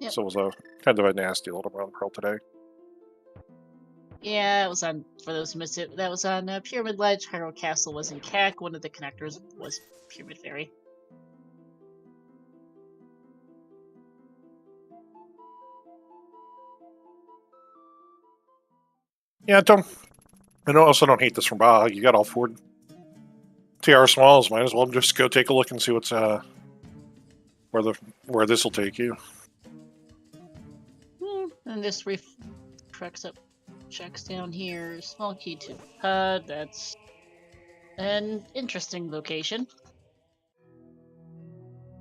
Yep. So it was a kind of a nasty little run pearl today. Yeah, it was on, for those who missed it, that was on Pyramid Ledge, Hyrule Castle was in CAC, one of the connectors was Pyramid Fairy. Yeah, I also don't hate this from Baja. You got all 4 TR smalls. Might as well just go take a look and see what's where this will take you. And this corrects up checks down here. Small key to Pod. That's an interesting location.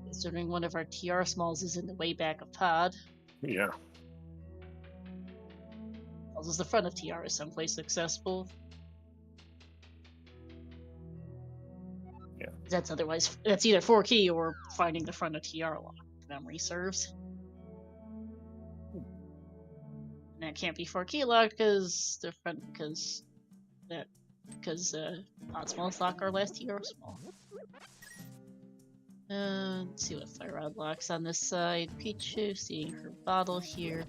Considering one of our TR smalls is in the way back of Pod. Yeah. Also, the front of TR is someplace accessible. Yeah. That's either 4 key or finding the front of TR lock, if memory serves. And that can't be 4 key locked because the front because Pod Smalls lock our last TR small. Let's see what Fire Rod locks on this side. Pichu seeing her bottle here.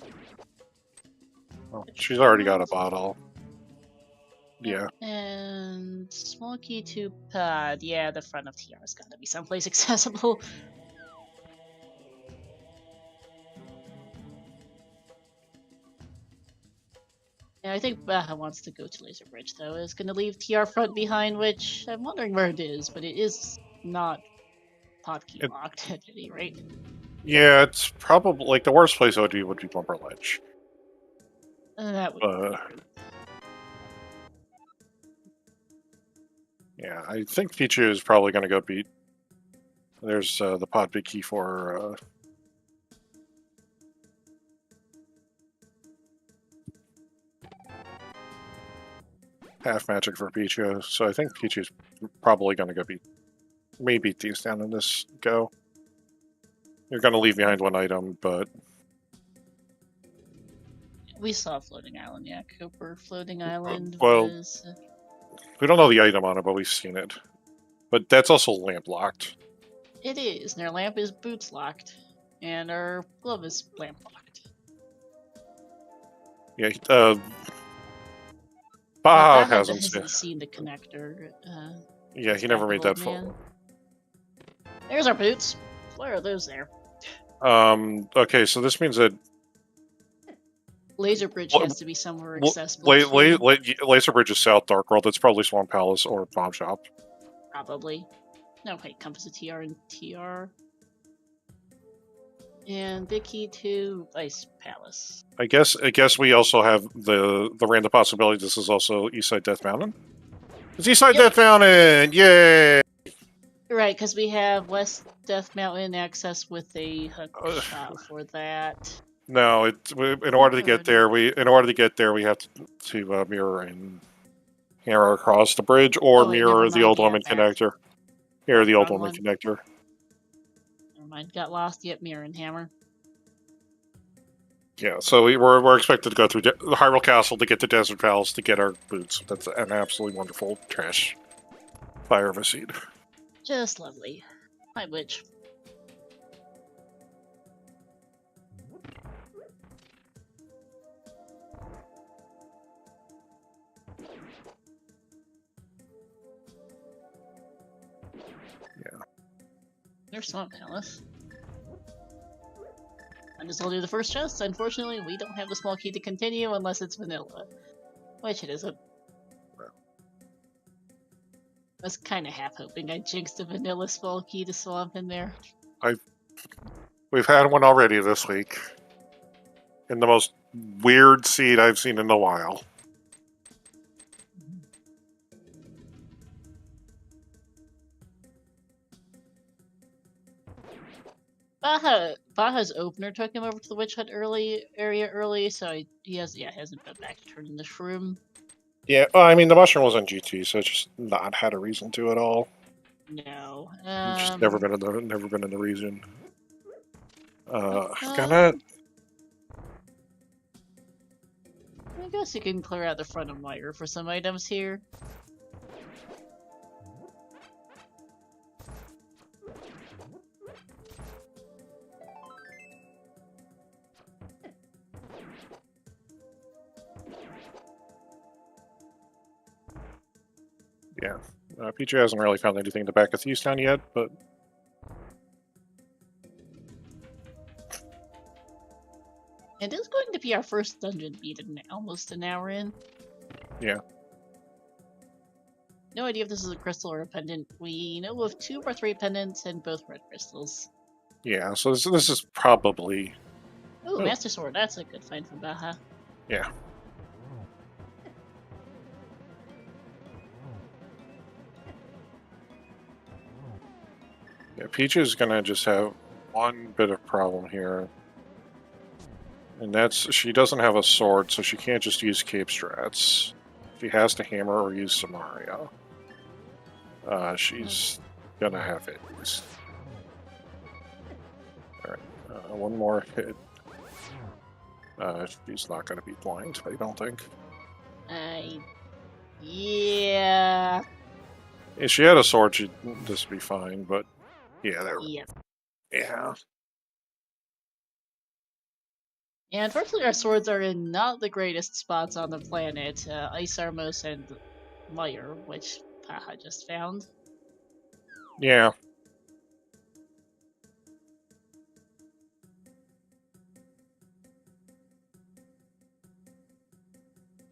Oh, she's already got a bottle. Yeah. And small key to Pod. Yeah, the front of TR has got to be someplace accessible. Yeah, I think Baja wants to go to Laser Bridge, though. It's going to leave TR front behind, which I'm wondering where it is, but it is not Pod key locked at any rate. Yeah, it's probably like the worst place would be Bumper Ledge. That would be yeah, I think Pichu is probably going to go beat. There's the Pod Big Key for half magic for Pichu, so I think Pichu's probably going to go beat these down in this go. You're going to leave behind 1 item, but we saw Floating Island, yeah. Cooper Floating Island well, was... we don't know the item on it, but we've seen it. But that's also lamp locked. It is, and our lamp is boots locked, and our glove is lamp locked. Yeah, Baja hasn't seen the connector. Yeah, he never made that far. There's our boots. Why are those there? Okay, so this means that Laser Bridge has to be somewhere accessible. Laser Bridge is South Dark World. It's probably Swamp Palace or Bomb Shop. Probably. No, wait, Compass of TR and TR. And big key to Ice Palace. I guess we also have the random possibility this is also Eastside Death Mountain. It's Eastside Death Mountain! Yay! Right, because we have West Death Mountain access with a hook shot for that. No, in order to get there, we have to mirror and hammer across the bridge, or mirror the Old Woman connector. Here, the Old Woman connector. Never mind, got lost. Yep, mirror and hammer. Yeah, so we're expected to go through the Hyrule Castle to get to Desert Palace to get our boots. That's an absolutely wonderful trash fire of a seed. Just lovely. Hi, Witch. Yeah. There's Swamp Palace. I just told you the first chest. Unfortunately, we don't have the small key to continue unless it's vanilla. Which it isn't. I was kind of half hoping I jinxed a vanilla small key to Swamp in there. We've had one already this week. In the most weird seed I've seen in a while. Baja's opener took him over to the Witch Hut area early, so he hasn't been back to turning the shroom. Yeah, well, I mean, the mushroom was on GT, so it's just not had a reason to at all. No. Just never been in the region. I guess you can clear out the front of Meyer for some items here. Yeah. Pichu hasn't really found anything in the back of Thieves Town yet, but... It is going to be our first dungeon beat in almost an hour in. Yeah. No idea if this is a crystal or a pendant. We know of 2 or 3 pendants and both red crystals. Yeah, so this is probably... Ooh, Master Sword. That's a good find from Baja. Yeah. Yeah, Pichu's gonna just have one bit of problem here. And that's, she doesn't have a sword, so she can't just use cape strats. She has to hammer or use Samaria. She's gonna have it. Alright, one more hit. She's not gonna be blind, I don't think. Yeah. If she had a sword, this would be fine, but yeah, there. Yep. Yeah. Yeah, unfortunately our swords are in not the greatest spots on the planet. Ice Armos and Meyer, which Baja just found. Yeah.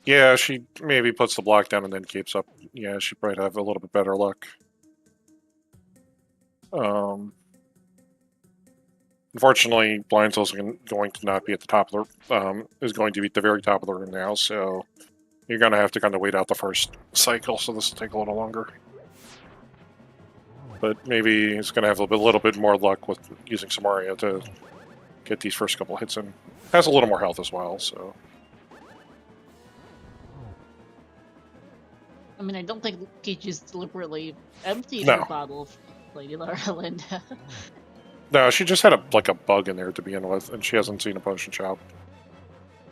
Yeah, she maybe puts the block down and then keeps up. Yeah, she probably have a little bit better luck. Unfortunately, Blind's also going to not be at the top of the is going to be at the very top of the room now, so you're gonna have to kind of wait out the first cycle, so this will take a little longer. But maybe it's gonna have a little bit more luck with using Samaria to get these first couple hits in. Has a little more health as well, so. I mean, I don't think Peaches deliberately emptied No. her bottle of Lady Linda. No, she just had a bug in there to begin with, and she hasn't seen a potion shop.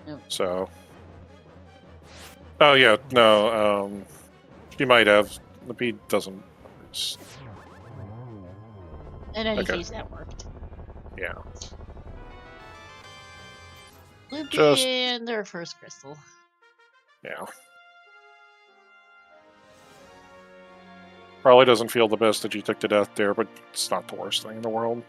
Nope. So. Oh yeah, no. She might have. The bead doesn't. In any case, that worked. Yeah. Loopy and their first crystal. Yeah. Probably doesn't feel the best that you took to death there, but it's not the worst thing in the world.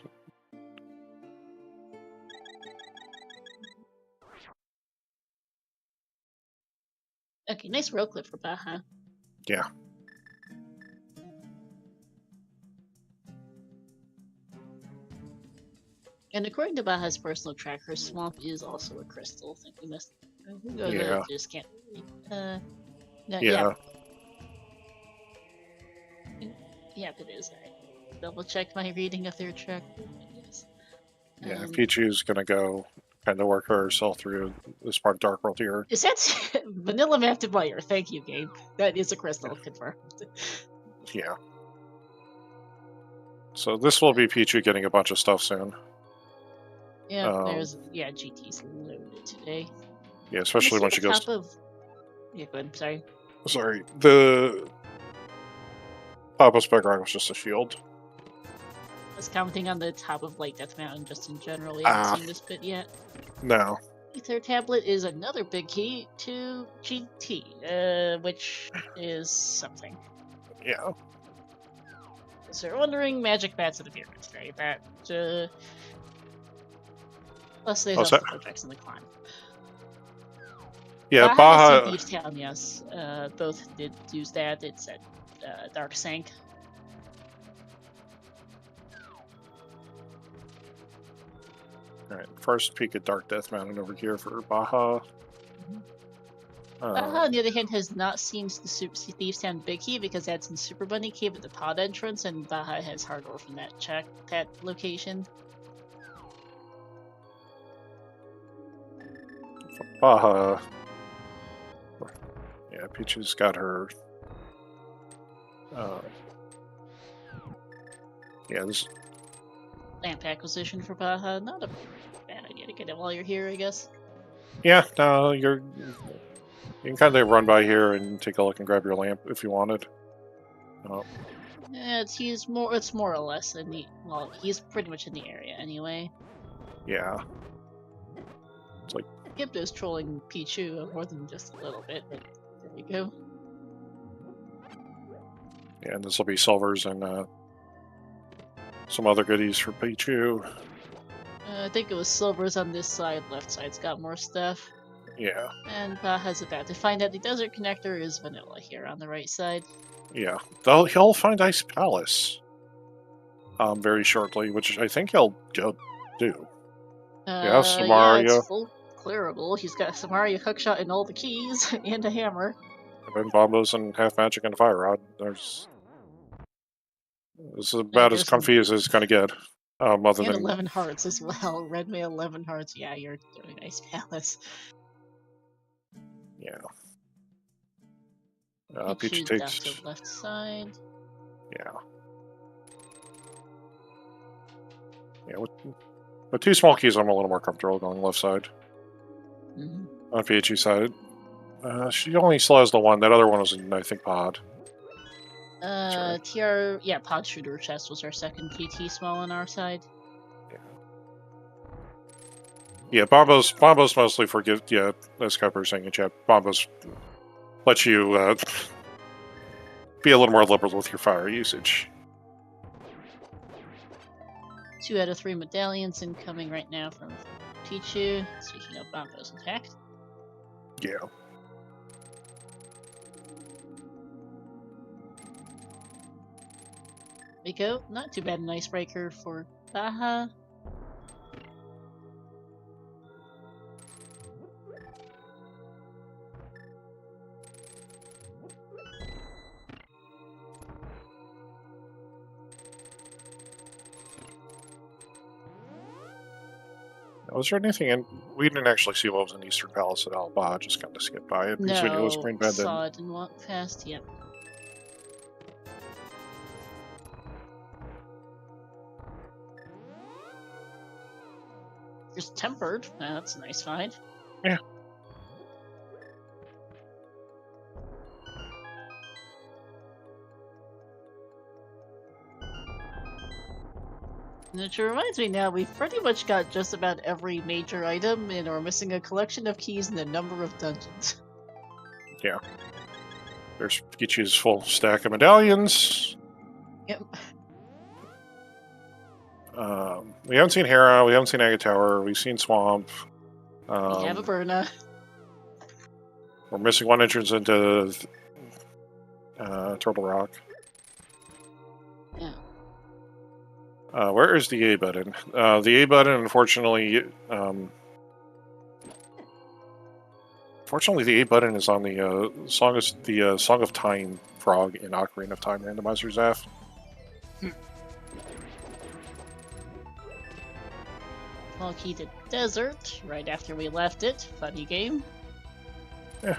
Okay, nice roll clip for Baja. Yeah. And according to Baja's personal tracker, Swamp is also a crystal. I think we must. Yeah. Just can't. No, Yeah. Yep, it is. I double check my reading of their tracker. Yes. Yeah, Pichu's gonna go kind of work herself through this part of Dark World here. Is that Vanilla Mapped Meyer? Thank you, Gabe. That is a crystal, confirmed. Yeah. So this will be Pichu getting a bunch of stuff soon. Yeah, there's GT's loaded today. Yeah, I'm especially when she assuming goes. top of. Yeah, go ahead. Sorry. Sorry, the top of Spec was just a shield. I was commenting on the top of like Death Mountain just in general. We haven't Ah, seen this bit yet. no. Ether tablet is another big key to GT, which is something. Yeah. So you're wondering, magic bats at the pyramids, right? That plus there's What's also that? projects in the climb. Yeah, Baja has seen Baja. Thieves Town, yes. Both did use that. It's at Dark Sank. Alright, first peek at Dark Death Mountain over here for Baja. Baja, on the other hand, has not seen the Thieves Town Big Key because that's in Super Bunny Cave at the pod entrance, and Baja has hard ore from that location. Baja. Yeah, Peach's got her. Yeah, this. Lamp acquisition for Baja, not a bad idea to get it while you're here, I guess. Yeah, no, you can kind of run by here and take a look and grab your lamp if you wanted. Yeah, it's more or less in the he's pretty much in the area anyway. Yeah. It's like Gibdo's trolling Pichu more than just a little bit, but there we go. yeah, and this will be silvers and some other goodies for Pichu. I think it was silvers on this side, left side's got more stuff. Yeah. And Baja's about to find out the desert connector is vanilla here on the right side. Yeah. He'll find Ice Palace very shortly, which I think he'll go do. Yeah, Yeah, it's Samaria. full clearable. He's got Samaria hookshot and all the keys and a hammer. And bombos and half magic and a fire rod. This is about as There's some comfy as it's gonna get. Other and than 11 hearts as well. Red mail 11 hearts. Yeah, you're doing Ice Palace. yeah. Pichu Pichu ducked takes. to left side. Yeah. Yeah. With two small keys, I'm a little more comfortable going left side. On Pichu's side. She only still has the one. That other one was in, I think, pod. TR, yeah, pod shooter chest was our second GT small on our side. Yeah, Bombos mostly forgive. Yeah, as Copper saying in chat, Bombos let you be a little more liberal with your fire usage. 2 out of 3 medallions incoming right now from Pichu. Speaking of Bombos intact. Yeah. Miko, not too bad an icebreaker for Baja. Was there anything in? We didn't actually see what was in Eastern Palace at all. Bah, just kind of skipped by it because we knew it was Green Bed. Saw it and walked past. Yep. Just tempered. That's a nice find. Yeah. Which reminds me now, we've pretty much got just about every major item, and we're missing a collection of keys and a number of dungeons. Yeah. There's Pichu's full stack of medallions. Yep. We haven't seen Hera. We haven't seen Aga Tower. We've seen Swamp. We have a Burna. We're missing one entrance into Turtle Rock. Yeah. Where is the A button? The A button, unfortunately, the A button is on the Song of Time frog in Ocarina of Time randomizer Zaf. Small key to desert right after we left it. Funny game. Yeah.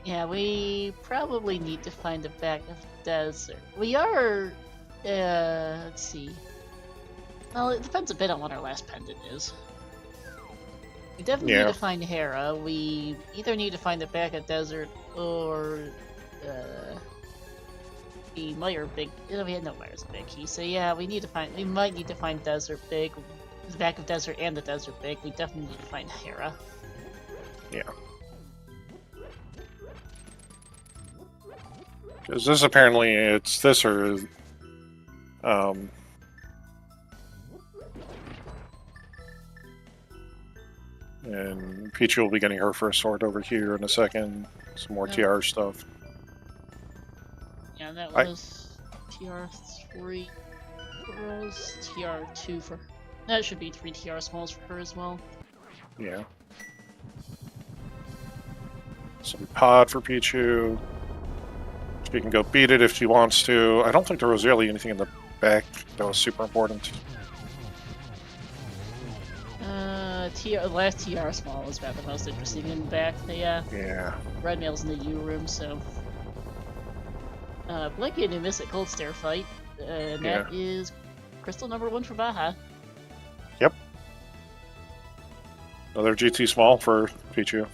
Yeah, we probably need to find the back of the desert. We are, let's see. Well, it depends a bit on what our last pendant is. We definitely need Yeah. to find Hera. We either need to find the back of desert or the Meyer Big. We had no Meyer's Big Key, so yeah, we need to find. We might need to find Desert Big, the back of desert and the Desert Big. We definitely need to find Hera. Yeah. Because this apparently it's this or and Pichu will be getting her first sword over here in a second. Some more TR stuff. Yeah, that was TR3 girls, TR2 for. That should be 3 TR smalls for her as well. Yeah. Some pod for Pichu. She can go beat it if she wants to. I don't think there was really anything in the back that was super important. Last TR small was about the most interesting in the back. Yeah. Red mail's in the U room, so. Blinky and miss at Cold Stare fight. And that is crystal number 1 for Baja. Yep. Another GT small for Pichu.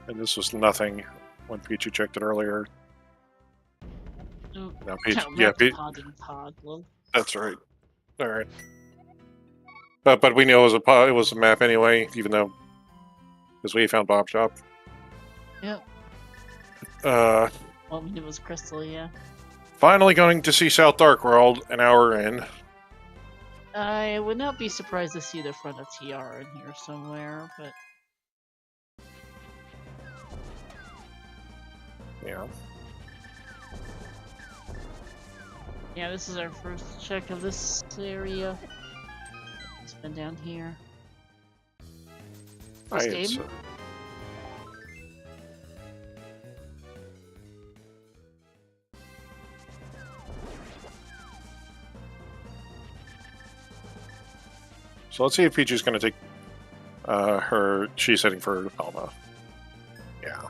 And this was nothing when Pichu checked it earlier. Oh, No, Pichu, pod. Well, that's right. All right. But we knew it was a pod, it was a map anyway, even though because we found Bob Shop. Yep. Well, I mean, it was crystal, yeah. Finally going to see South Dark World an hour in. I would not be surprised to see the front of TR in here somewhere, but Yeah. yeah, this is our first check of this area. It's been down here. This game. So let's see if Pichu's going to take her. She's heading for Palma. Yeah.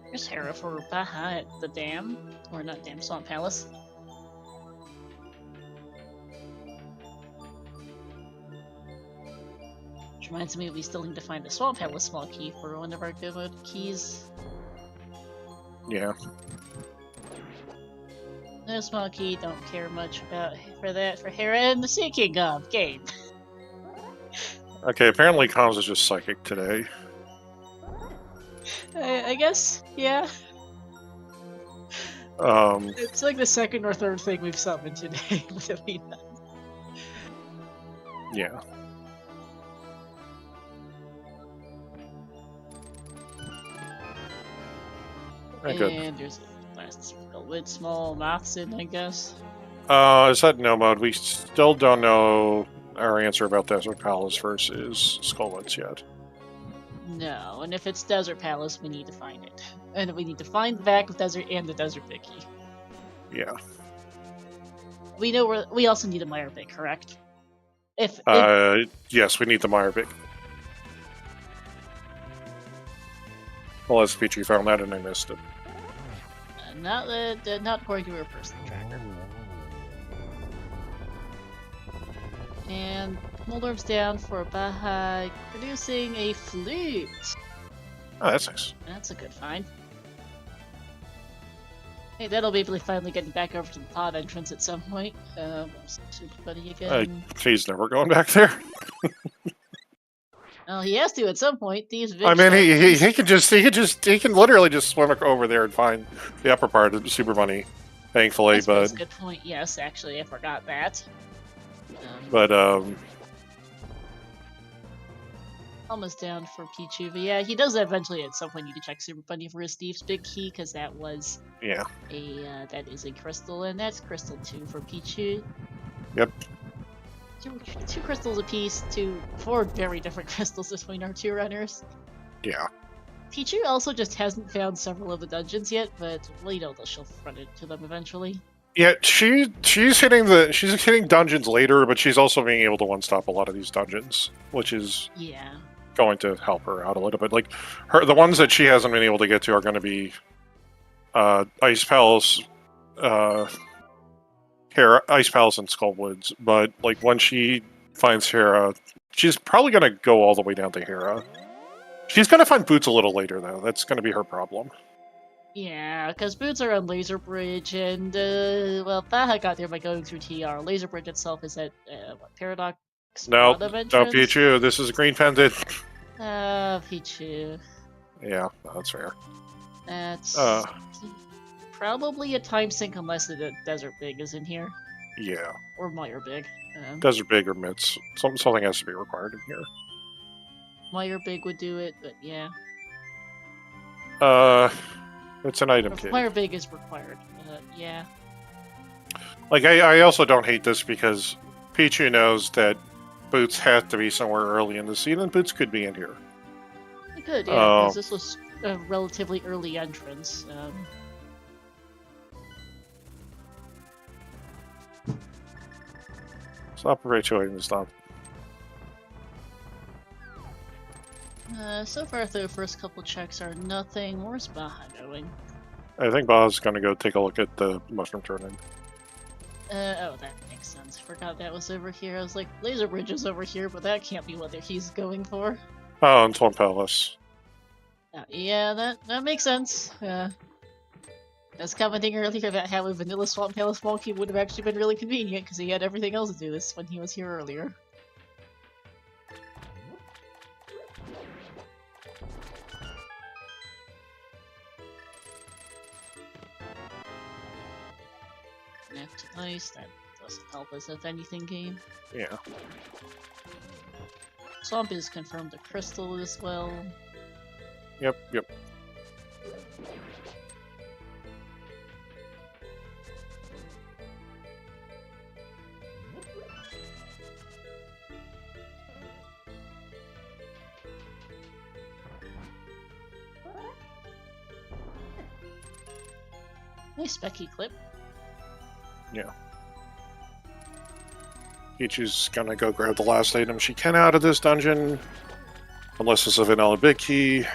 Here's Hera for Baja at the dam. Or not dam, Swamp Palace. Which reminds me, we still need to find the Swamp Palace small key for one of our good mode keys. Yeah. No small key, don't care much about for that for Hera and the Sea King game. Okay, apparently comms is just psychic today. I guess, yeah. It's like the second or third thing we've summoned today. Yeah. And there's a last with small maths in, I guess. Is that no mode? We still don't know our answer about Desert Palace versus Skullets yet. No, and if it's Desert Palace, we need to find it. And we need to find the back of Desert and the Desert Big Key. Yeah. We know we also need a Meyer Big, correct? If yes, we need the Meyer Big. Unless Pichu found that and I missed it. Not according to her personal tracker. And Moldorm's down for Baja, producing a flute. Oh, that's nice. That's a good find. Hey, that'll be finally getting back over to the pod entrance at some point. Super Buddy again. He's never going back there. Well, he has to at some point. These I mean, he can literally just swim over there and find the upper part of the Super Bunny, thankfully. That's a good point. Yes, actually, I forgot that. Almost down for Pichu, but yeah, he does eventually at some point need to check Super Bunny for his Steve's big key, because that was Yeah. that is a crystal, and that's crystal 2 for Pichu. Yep. Two crystals apiece, four very different crystals between our two runners. Yeah. Pichu also just hasn't found several of the dungeons yet, but we know that she'll run into them eventually. Yeah, she's hitting dungeons later, but she's also being able to one-stop a lot of these dungeons, which is going to help her out a little bit. Like the ones that she hasn't been able to get to are going to be Ice Palace, Ice Palace and Skullwoods. But like when she finds Hera, she's probably going to go all the way down to Hera. She's going to find Boots a little later, though. That's going to be her problem. Yeah, because Boots are on Laser Bridge, and, well, Baja got there by going through TR. Laser Bridge itself is at, Paradox No, entrance? Pichu, this is Green Pendant. Pichu. Yeah, that's fair. That's probably a time sink unless the Desert Big is in here. Yeah. Or Meyer Big. Desert Big or Mitts. Something has to be required in here. Meyer Big would do it, but yeah. It's an item key. Meyer Big is required, yeah. Like, I also don't hate this because Pichu knows that Boots has to be somewhere early in the scene, and Boots could be in here. It could, yeah, because this was a relatively early entrance. Stop perpetuating this stuff. So far, the first couple checks are nothing. Where's Baja going? I think Baja's gonna go take a look at the mushroom turning. Oh, that makes sense. Forgot that was over here. I was like, Laser Bridge is over here, but that can't be what he's going for. Oh, and Swamp Palace. Yeah, that makes sense. I was commenting earlier about how a vanilla Swamp Palace monkey would have actually been really convenient, because he had everything else to do this when he was here earlier. Left ice, that doesn't help us if anything, game. Yeah. Swamp is confirmed a crystal as well. Yep. Nice Becky clip. Yeah. Pichu's gonna go grab the last item she can out of this dungeon. Unless it's a vanilla big key.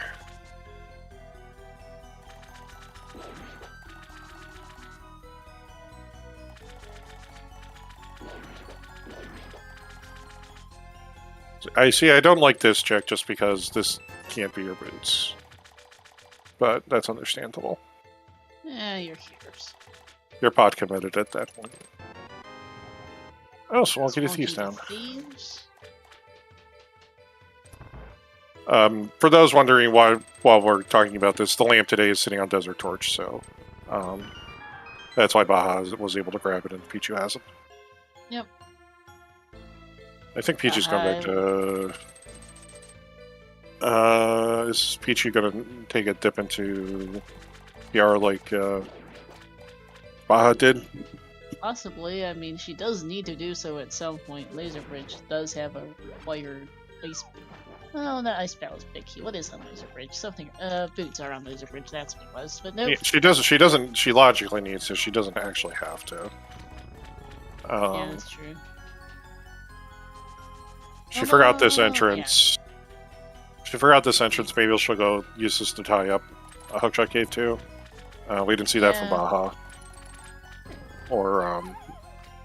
I don't like this check just because this can't be your Boots. But that's understandable. Yeah, you're here's. You're pot committed at that point. Oh, Swanky the Thieves down. For those wondering why, while we're talking about this, the lamp today is sitting on Desert Torch, so that's why Baja was able to grab it and Pichu hasn't. Yep. I think Pichu's gone back to... is Pichu gonna take a dip into PR like Baja did? Possibly. I mean, she does need to do so at some point. Laser Bridge does have a required ice... Oh, not Ice Palace Big Key. What is on Laser Bridge? Something... Boots are on Laser Bridge, that's what it was. But no. Yeah, she doesn't... She logically needs to. She doesn't actually have to. Yeah, that's true. She forgot this entrance. Yeah. She forgot this entrance. Maybe she'll go use this to tie up a Hookshot Cave too. We didn't see that from Baja. Or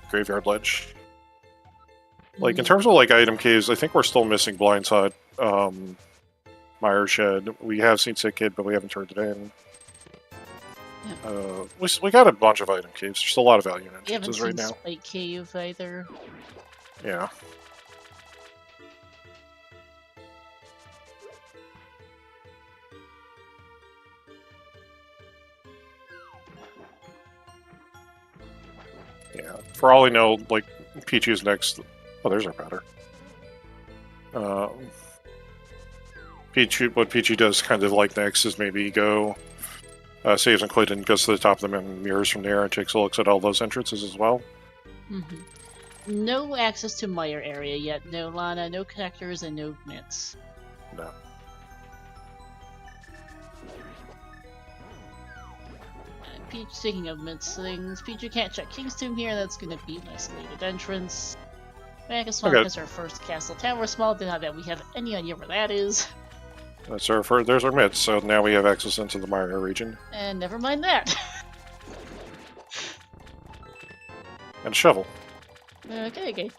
Graveyard Ledge. Like, in terms of like item caves, I think we're still missing Blindside, Mire Shed. We have seen Sick Kid, but we haven't turned it in. Yeah. We got a bunch of item caves. There's a lot of value in entrances right now. Spike Cave either. Yeah. Yeah. For all I know, like, Pichu's next... Oh, there's our batter. What Pichu does kind of like next is maybe go saves and quit and goes to the top of the mountain, mirrors from there, and takes a look at all those entrances as well. No access to Meyer area yet. No Lana, no connectors, and no mitts. No. Speaking of mitts things, Pichu can't check King's Tomb here. That's going to be an isolated entrance. Magus Swamp has our first Castle Tower Small. Not that we have any idea where that is. That's there's our mitts, so now we have access into the Meyer region. And never mind that. And a shovel. Okay.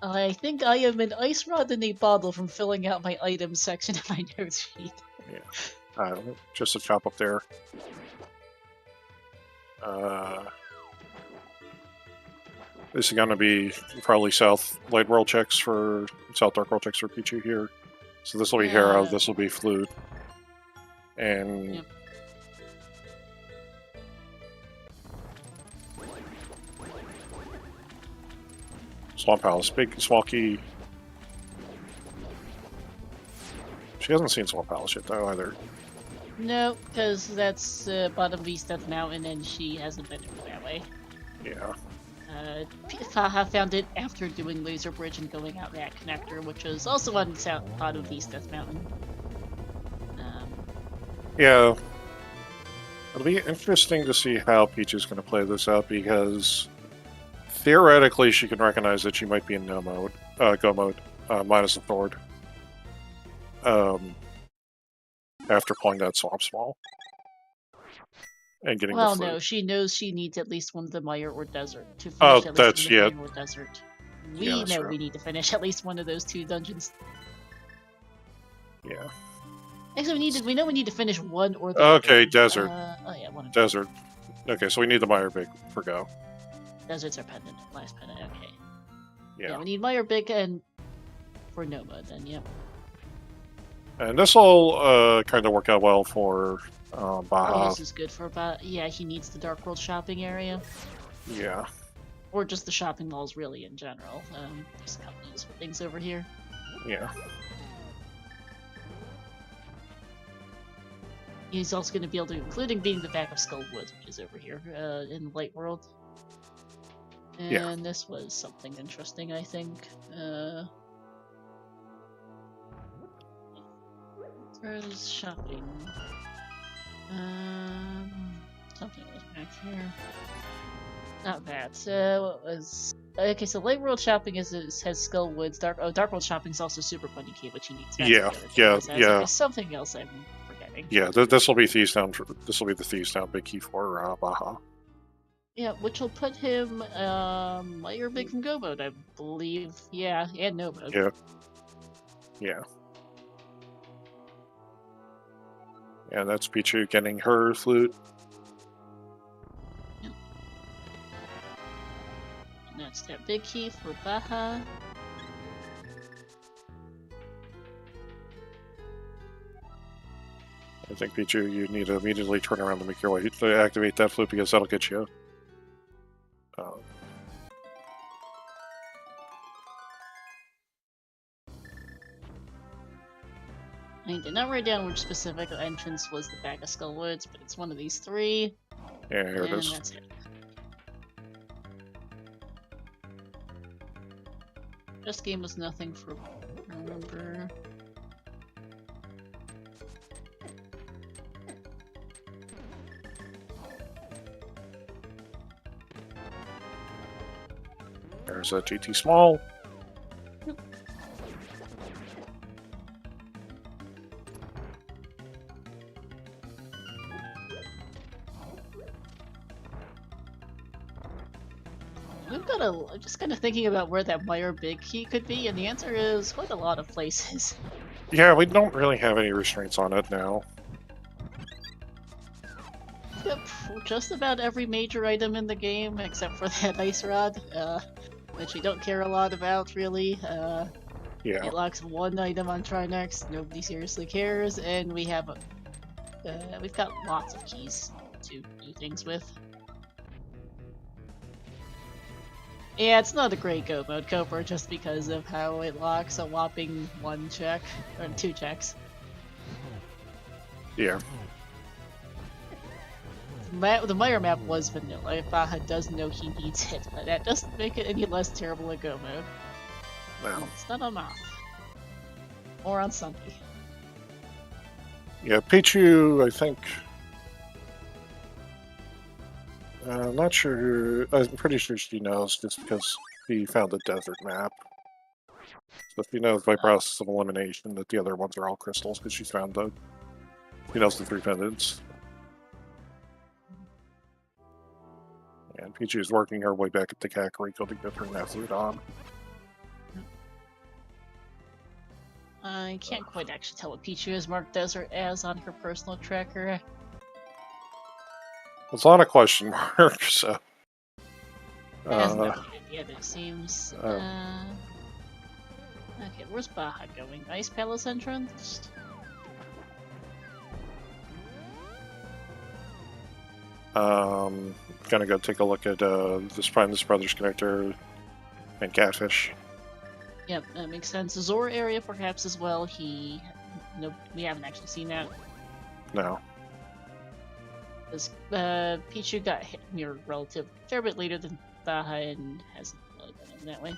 I think I am an ice rod in a bottle from filling out my items section of my note sheet. Yeah. Just a chop up there. This is going to be probably South Dark World checks for Pichu here. So this will be Hera, this will be Flute. And... Yep. Swamp Palace, big Swalky. She hasn't seen Swamp Palace yet, though, either. No, because that's bottom of East Death Mountain, and she hasn't been over that way. Yeah. Faha found it after doing Laser Bridge and going out that connector, which was also on bottom of East Death Mountain. Yeah. It'll be interesting to see how Peach is going to play this out, because... theoretically, she can recognize that she might be in go mode, minus the Thord. After pulling that Swamp Small. And getting the Flute. No, she knows she needs at least one of the Mire or Desert to finish at least one of the Mire or Desert. We know we need to finish at least one of those two dungeons. Yeah. Actually, we know we need to finish one or the Okay, other. Desert. One. Desert. Okay, so we need the Mire Big for go. Desert's our pendant. Last pendant, okay. Yeah, we need Meyer Big and for Noma then, yep. And this will kind of work out well for Baja. This is good for Baja. Yeah, he needs the Dark World shopping area. Yeah. Or just the shopping malls, really, in general. There's a couple useful things over here. Yeah. He's also going to be able to, including being the back of Skull Woods, which is over here in the Light World. And this was something interesting, I think. Where's shopping? Something was back here. Not bad. So what was? Okay, so Light World shopping has Skull Woods. Dark World shopping is also Super Bunny Cave, which he needs. Yeah. There's something else I'm forgetting. Yeah, this will be Thieves Town. This will be the Thieves Town big key for Baja. Yeah, which will put him Meyer Big from Go mode, I believe. Yeah, and No mode. Yeah. And that's Pichu getting her flute. Yep. And that's that big key for Baja. I think Pichu, you need to immediately turn around to make your way to activate that flute, because that'll get you. I did not write down which specific entrance was the back of Skull Woods, but it's one of these three. Yeah, here it is. That's it. This game was nothing for. Remember. There's a GT Small. I'm just kind of thinking about where that Meyer Big key could be, and the answer is quite a lot of places. Yeah, we don't really have any restraints on it now. Yep, just about every major item in the game, except for that Ice Rod, which we don't care a lot about, really. Yeah. It locks one item on Trinex, nobody seriously cares, and we've got lots of keys to do things with. Yeah, it's not a great go mode Cobra just because of how it locks a whopping 1 check, or 2 checks. Yeah. The Meyer map was vanilla. Baja does know he needs hit, but that doesn't make it any less terrible a go mode. No. It's not on off. Or on Sunday. Yeah, Pichu, I think. I'm not sure. I'm pretty sure she knows just because she found the desert map. So she knows by process of elimination that the other ones are all crystals because she's found the. She knows the 3 pendants. And Pichu is working her way back at the Kakariko to get her Netflute on. I can't quite actually tell what Pichu has marked desert as on her personal tracker. It's not a question mark, so. It hasn't updated yet, it seems. Okay, where's Baja going? Ice Palace entrance? Gonna go take a look at this Primus Brothers connector and Catfish. Yep, that makes sense. Zora area perhaps as well. No, we haven't actually seen that. No. Because Pichu got hit near relative fair bit later than Baja and hasn't really done it that way.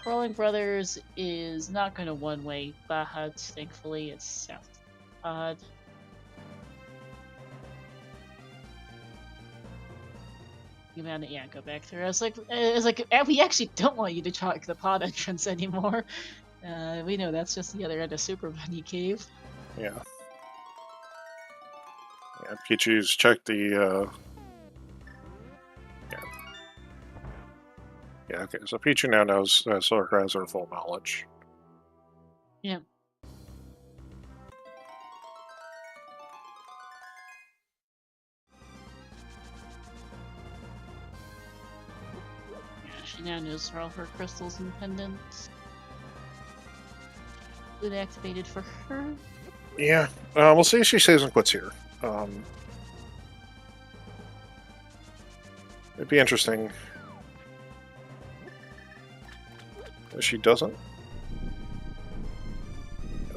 Crawling Brothers is not going to one-way Baja, thankfully. It's south pod. Yeah, go back through. I was like, we actually don't want you to talk the pod entrance anymore. We know that's just the other end of Super Bunny Cave. Yeah. Yeah, Pichu's checked the. Yeah. Yeah. Okay. So Pichu now knows Soraka has her full knowledge. Yeah. She now knows all her crystals and pendants. Good activated for her. Yeah, we'll see if she saves and quits here. It'd be interesting if she doesn't.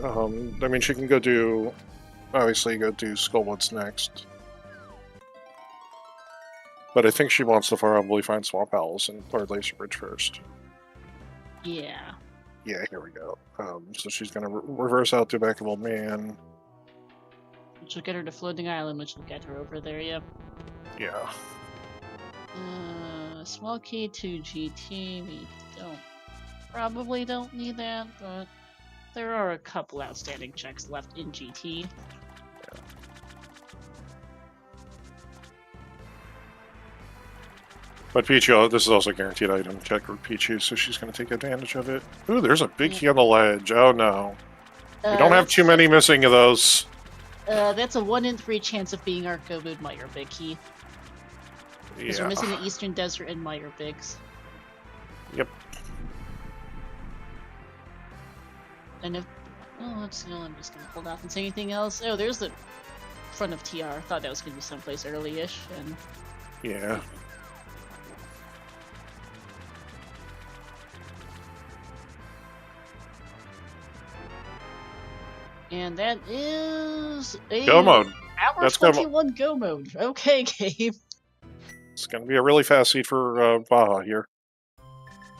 I mean, she can go do, obviously, go do Skullwoods next. But I think she wants to probably find Swamp Owls and Lord Laser Bridge first. Yeah. Yeah, here we go. So she's going to reverse out to back of Old Man. Which will get her to Floating Island, which will get her over there, yep. Yeah. Small key to GT. We probably don't need that, but there are a couple outstanding checks left in GT. But Pichu, this is also a guaranteed item check for Pichu, so she's going to take advantage of it. Ooh, there's a big key on the ledge. Oh no. We don't have too many missing of those. That's a 1 in 3 chance of being our Gobud Meyer Big Key. Because we're missing the Eastern Desert and Meyer Bigs. Yep. And if... Oh, let's see, I'm just going to hold off and say anything else. Oh, there's the front of TR. I thought that was going to be someplace early-ish, and... Yeah. And that is a Go mode. Hour 21 go mode. Okay, game. It's going to be a really fast seed for Baja here.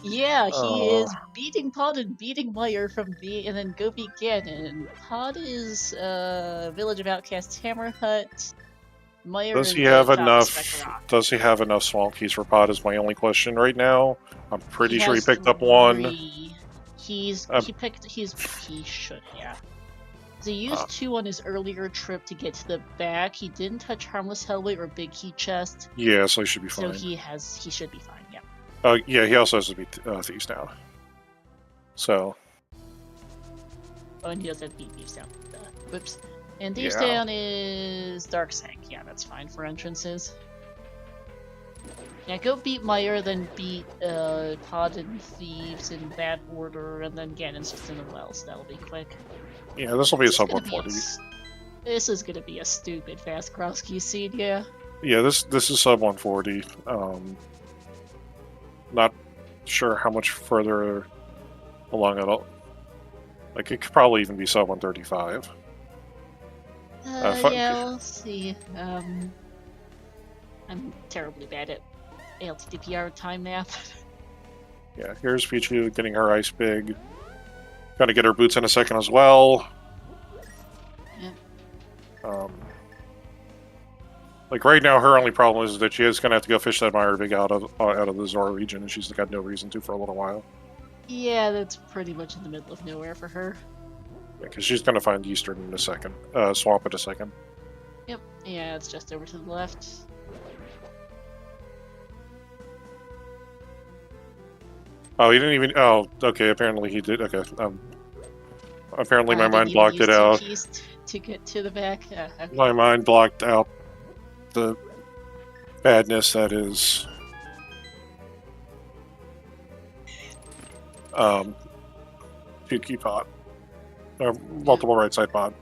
Yeah, he is beating Pod and beating Meyer from B, and then go beat Ganon. Pod is Village of Outcasts Hammer Hut. Meyer does he have enough small keys for Pod is my only question right now. I'm pretty sure he picked up 1. He should, yeah. He used 2 on his earlier trip to get to the back. He didn't touch Harmless Hellway or Big Key Chest. Yeah, so he should be fine. So he should be fine, yeah. Yeah, he also has to beat Thieves Down. So. Oh, and he does have to beat Thieves Down. Whoops. And Thieves Down is Dark Sank. Yeah, that's fine for entrances. Yeah, go beat Meyer, then beat Pod and Thieves in that order, and then Ganon's just in the wells. That'll be quick. Yeah, this will be a sub 140. This is gonna be a stupid fast cross key seed, yeah. Yeah, this is sub 140. Not sure how much further along it'll. Like, it could probably even be sub 135. Yeah, we'll see. I'm terribly bad at ALttPR time math. Yeah, here's Pichu getting her ice big. Gonna get her boots in a second as well. Yep. Like right now, her only problem is that she is gonna have to go fish that Mire Big out of the Zora region, and she's got no reason to for a little while. Yeah, that's pretty much in the middle of nowhere for her. Yeah, because she's gonna find Eastern in a second, Swamp in a second. Yep. Yeah, it's just over to the left. Oh, he didn't even. Oh, okay. Apparently he did. Okay. Apparently my mind Didn't even blocked use it out. keys to get to the back. Okay. My mind blocked out the badness that is two key pot or multiple right side pot.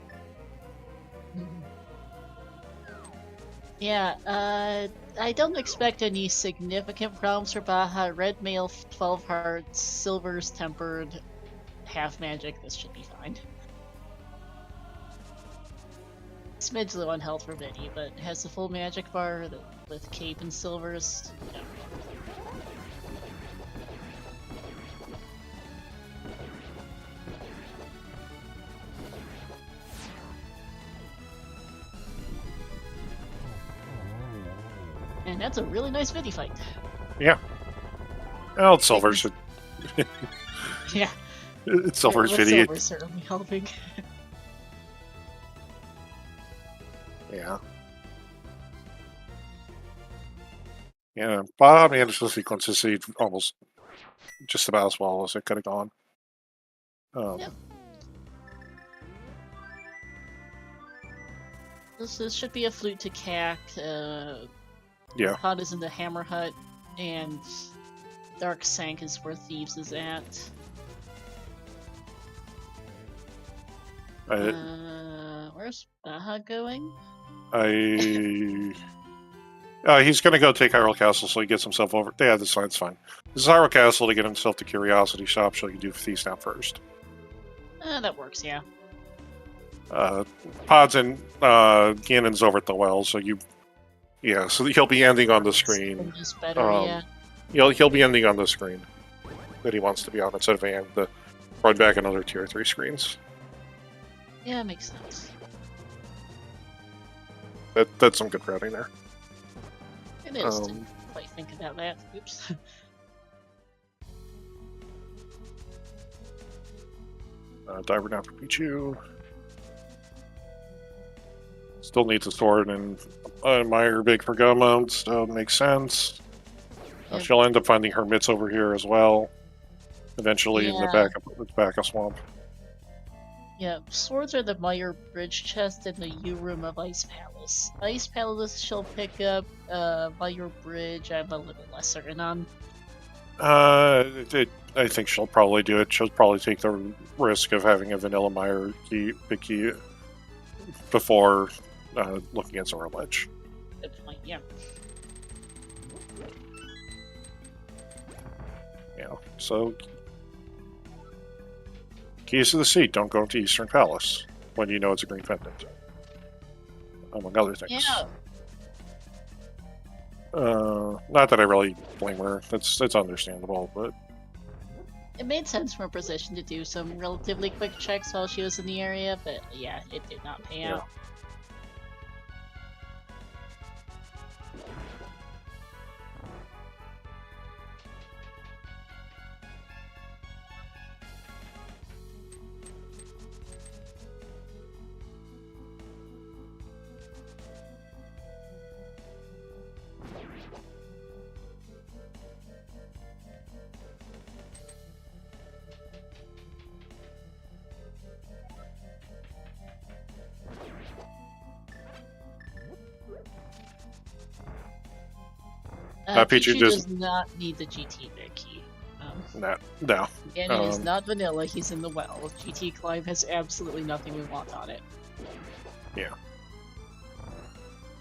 Yeah, I don't expect any significant problems for Baja. Red male, 12 hearts, silver's tempered, half magic. This should be fine. Smidge low on health for Vinny, but has the full magic bar with cape and silvers. Yeah. And that's a really nice Vinny fight. Yeah. Well, it's Silver's. Yeah. It's Silver's Vinny. Silver's certainly helping. Yeah. Yeah, Bob managed to sequence his seed almost just about as well as it could have gone. Yep. This should be a flute to cack. Yeah. Pod is in the Hammer Hut, and Dark Sank is where Thieves is at. Where's Baja going? He's gonna go take Hyrule Castle so he gets himself over. Yeah, that's fine. It's fine. This is Hyrule Castle to get himself to Curiosity Shop, so he can do Thieves Town first. That works, yeah. Pods and Ganon's over at the well, so yeah, so he'll be ending on the screen. Just better, yeah. He'll be ending on the screen that he wants to be on instead of having to run back another tier 3 screens. Yeah, makes sense. That's some good routing there. It is. Didn't quite think about that. Oops. Diver down for Pichu. Still needs a sword and Mire Big for Gomont, so it makes sense. Yep. She'll end up finding her mitts over here as well. Eventually in the back of Swamp. Yeah, swords are the Mire Bridge chest and the U room of Ice Palace. Ice Palace she'll pick up. Mire Bridge I'm a little less certain on. I think she'll probably do it. She'll probably take the risk of having a vanilla Mire big key before looking at Zora Ledge. Good point, yeah. Yeah, so keys to the seat, don't go into Eastern Palace when you know it's a green pendant. Among other things. Yeah. Not that I really blame her. It's understandable, but It made sense from her position to do some relatively quick checks while she was in the area, but yeah, it did not pay out. Pichu does not need the GT big key. No. Ganon is not vanilla, he's in the well. GT Climb has absolutely nothing we want on it. Yeah.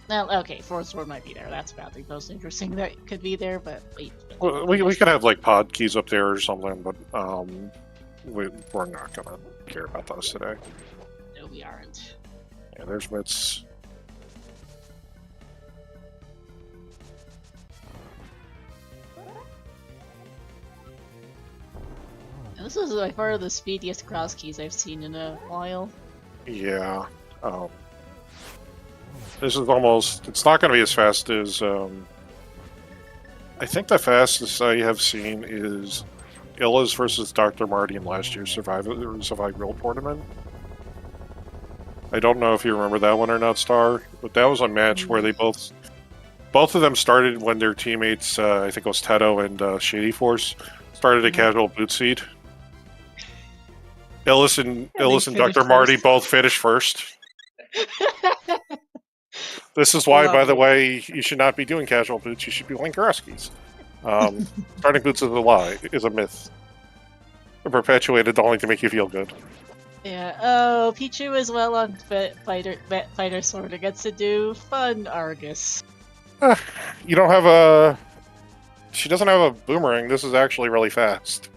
Now, okay, Force Sword might be there. That's about the most interesting that could be there, but wait. Well, we could have like pod keys up there or something, but we're not gonna care about those today. No, we aren't. Yeah, there's Mitts. And this is by far the speediest Crosskeys I've seen in a while. Yeah. This is almost... It's not going to be as fast as... I think the fastest I have seen is Illa's versus Dr. Marty in last year's Survival tournament. I don't know if you remember that one or not, Star, but that was a match where they both of them started when their teammates, I think it was Teto and Shady Force, started a casual boot seat. Illis and Dr. Marty both finished first. This is why, by the way, you should not be doing casual boots. You should be playing Crosskeys. Starting boots is a lie, is a myth. Perpetuated only to make you feel good. Yeah. Oh, Pichu is well on fighter sword. It gets to do fun Argus. You don't have a... She doesn't have a boomerang. This is actually really fast.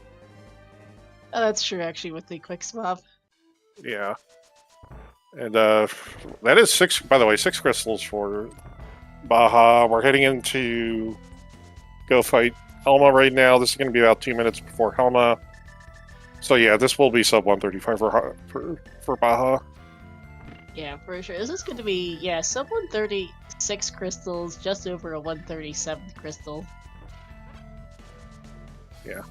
Oh, that's true, actually, with the quick swap. Yeah. And that is 6, by the way, 6 crystals for Baja. We're heading into go fight Helma right now. This is going to be about 2 minutes before Helma. So yeah, this will be sub 135 for Baja. Yeah, for sure. This is going to be, yeah, sub 136 crystals, just over a 137 crystal. Yeah.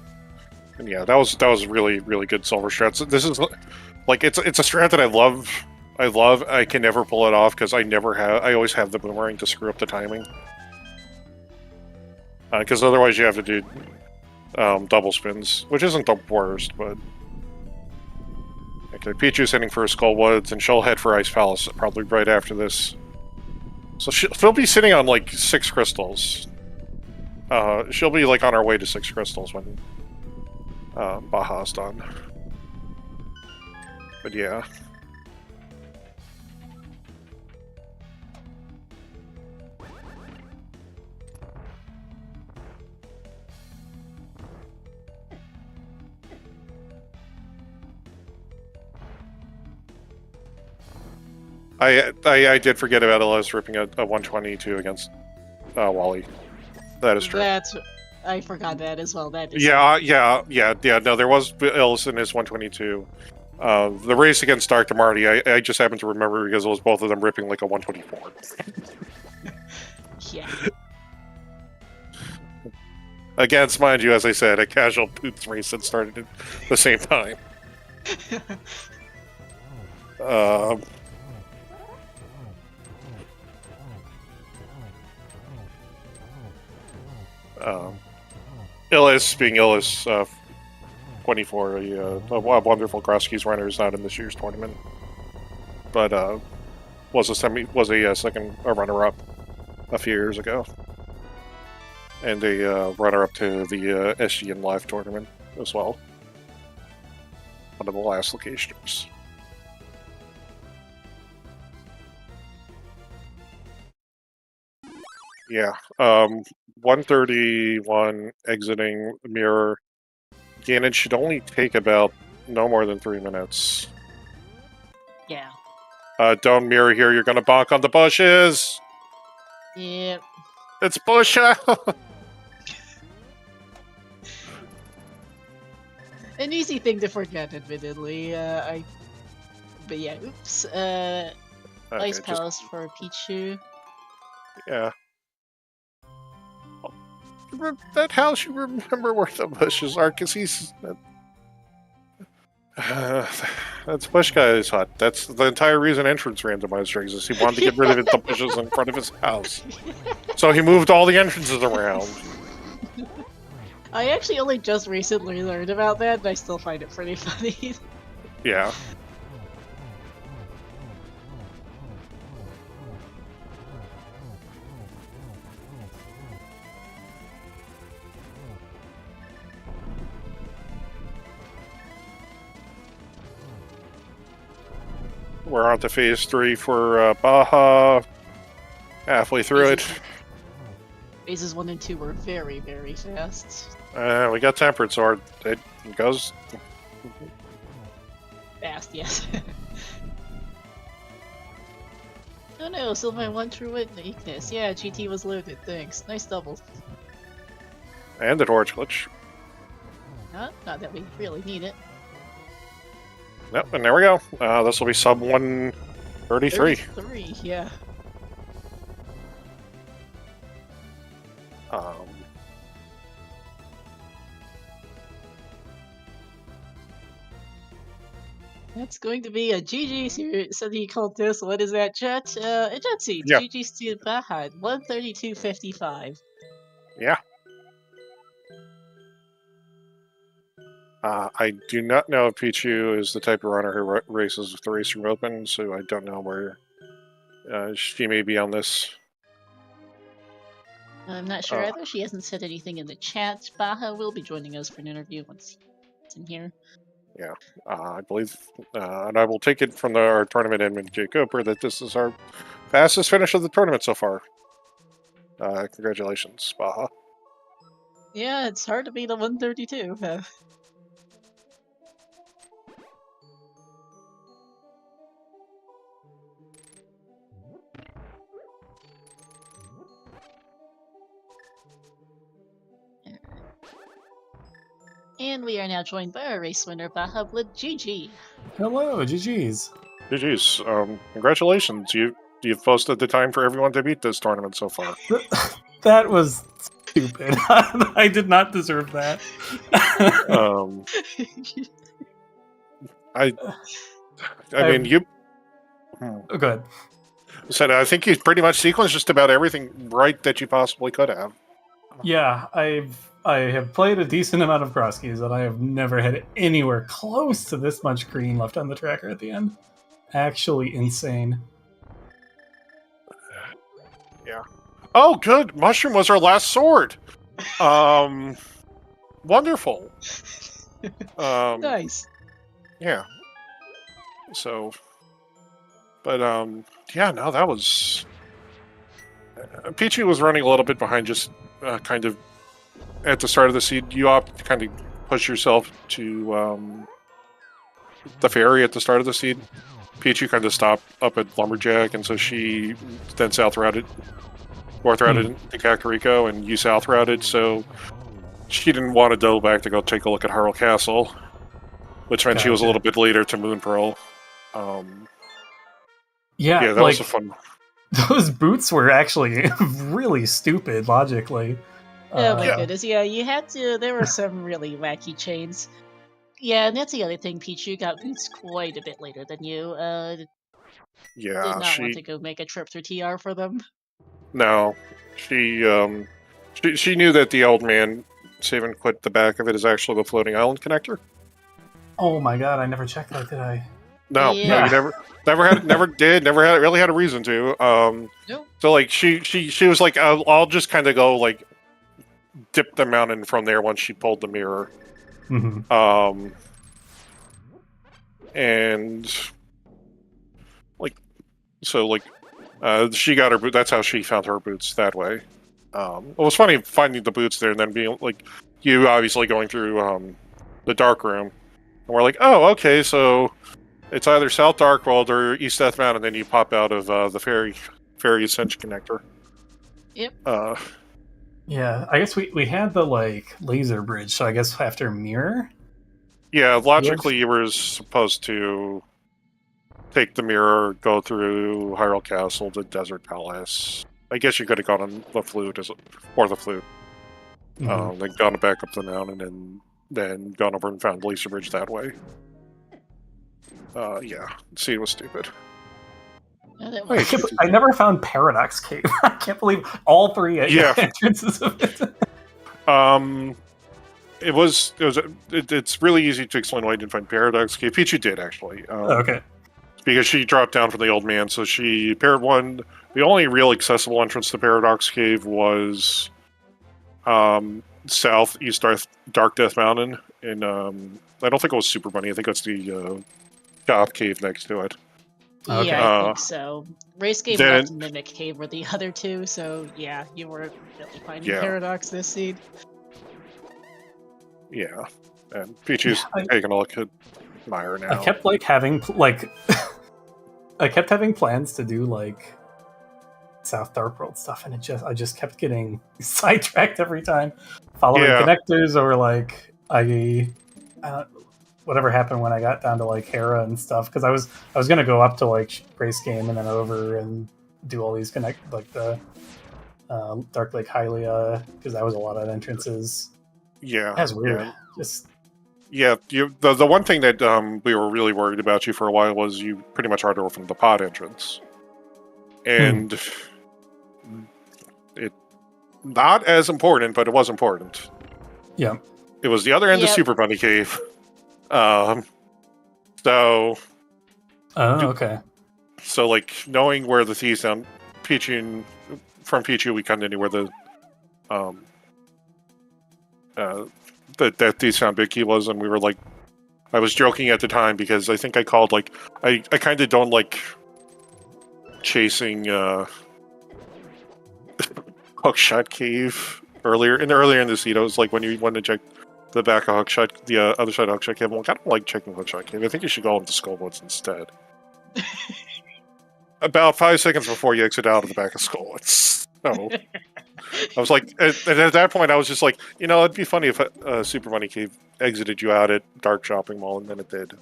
And yeah, that was really, really good silver strats. This is like it's a strat that I love. I can never pull it off because I always have the boomerang to screw up the timing. Because otherwise you have to do double spins, which isn't the worst, but... Okay, Pichu's heading for Skull Woods, and she'll head for Ice Palace probably right after this. So she'll be sitting on like 6 crystals. She'll be like on her way to 6 crystals when Baja's done. But yeah. I did forget about Elias ripping a 122 against Wally. That is true. I forgot that as well. That is yeah. No, there was Illis in his 122. The race against Dr. Marty, I just happened to remember because it was both of them ripping like a 124. Yeah. Against, mind you, as I said, a casual boots race that started at the same time. Illis being Illis, 24, a wonderful Crosskeys runner, is not in this year's tournament, but was a second runner-up a few years ago, and a runner-up to the SGN Live tournament as well. One of the last locations. Yeah, 131 exiting mirror. Ganon should only take about no more than 3 minutes. Yeah. Don't mirror here, you're gonna bonk on the bushes! Yep. It's bush out! An easy thing to forget, admittedly. But yeah, oops. Ice Palace for Pichu. Yeah. That house, you remember where the bushes are, because he's... That's bush guy is hot. That's the entire reason entrance randomizer exists. He wanted to get rid of the bushes in front of his house. So he moved all the entrances around. I actually only just recently learned about that, and I still find it pretty funny. Yeah. We're on to phase 3 for Baja. Halfway through it. Phases 1 and 2 were very, very fast. We got Tempered Sword. It goes... Fast, yes. Oh no, still my one true weakness. Yeah, GT was loaded, thanks. Nice double. And the torch glitch. Not that we really need it. Yep, and there we go. This will be sub 133. 33, yeah. That's going to be a GG series. So he called this. What is that, Jet? A Jet Seeds. Yeah. GG's to Bahad. 132.55. Yeah. I do not know if Pichu is the type of runner who races with the race room open, so I don't know where she may be on this. I'm not sure either. She hasn't said anything in the chat. Baha will be joining us for an interview once he's in here. Yeah, I believe, and I will take it from our tournament admin, Jay Cooper, that this is our fastest finish of the tournament so far. Congratulations, Baha. Yeah, it's hard to beat a 132. And we are now joined by our race winner, Bajablood. GG. Hello, GG's. GG's. Congratulations. You've posted the time for everyone to beat this tournament so far. That was stupid. I did not deserve that. I mean, you... Oh, go ahead. Said I think you pretty much sequenced just about everything right that you possibly could have. Yeah, I have played a decent amount of Crosskeys, and I have never had anywhere close to this much green left on the tracker at the end. Actually insane. Yeah. Oh, good. Mushroom was our last sword. Wonderful. Nice. Yeah. So, but yeah, no, that was. Pichu was running a little bit behind, just kind of at the start of the seed. You opt to kind of push yourself to the ferry at the start of the seed. Pichu kind of stopped up at Lumberjack, and so she then north routed to Kakariko, and you south routed, so she didn't want to double back to go take a look at Hyrule Castle, which meant she was a little bit later to Moon Pearl. Yeah, that was a fun. Those boots were actually really stupid logically. Oh my goodness, yeah, you had to. There were some really wacky chains. Yeah, and that's the other thing. Pichu got boots quite a bit later than you. Did not want to go make a trip through TR for them. No, she knew that the old man save and quit the back of it is actually the floating island connector. Oh my god, I never checked that, did I? No, yeah. No, you never really had a reason to. Nope. So like she was like, I'll just kind of go like dip the mountain from there once she pulled the mirror. Mm-hmm. And like, so like, she got her boot. That's how she found her boots that way. It was funny finding the boots there and then being like, you obviously going through the dark room, and we're like, oh, okay, so it's either South Dark World or East Death Mountain, and then you pop out of the ferry ascension connector. Yep. Yeah, I guess we had the like laser bridge, so I guess after mirror. Yeah, logically you were supposed to take the mirror, go through Hyrule Castle to Desert Palace. I guess you could have gone on the flute or the flute. Then gone back up the mountain and then gone over and found Laser Bridge that way. Yeah, see, it was stupid. I never found Paradox Cave. I can't believe all three entrances of it. It's really easy to explain why I didn't find Paradox Cave. Pichu did, actually. Okay. Because she dropped down from the old man, so she paired one. The only real accessible entrance to Paradox Cave was southeast Dark Death Mountain. And I don't think it was Super Bunny. I think it's the Goth Cave next to it. Okay. Yeah, I think so. Race Game then- left and Mimic Cave were the other two, so yeah, you were really finding Yeah. Paradox this seed. Yeah, and Pichu's I- taking a look at Meyer now. I kept like having I kept having plans to do like South Dark World stuff, and I just kept getting sidetracked every time, following Yeah. connectors, or like whatever happened when I got down to like Hera and stuff, because I was gonna go up to like Race Game and then over and do all these the Dark Lake Hylia, because that was a lot of entrances. Yeah, That's weird. Yeah. Just Yeah, the one thing that we were really worried about you for a while was you pretty much hard from the pod entrance, and it not as important, but it was important. yeah. It was the other end of Yep. Super Bunny Cave. Oh, okay. So like knowing where the thieves down from Pichu, we kind of knew where the that thieves found Big Key was, and we were like, I was joking at the time because I think I called like I kind of don't like chasing Hookshot Cave earlier in the seed. I was like, when you went to check the back of Hookshot, the other side of Hookshot Cave, I'm like, I don't like checking Hookshot Cave. I think you should go into Skullwoods instead. About 5 seconds before you exit out of the back of Skullwoods. So I was like, and at that point, I was just like, it'd be funny if Super Money Cave exited you out at Dark Shopping Mall, and then it did.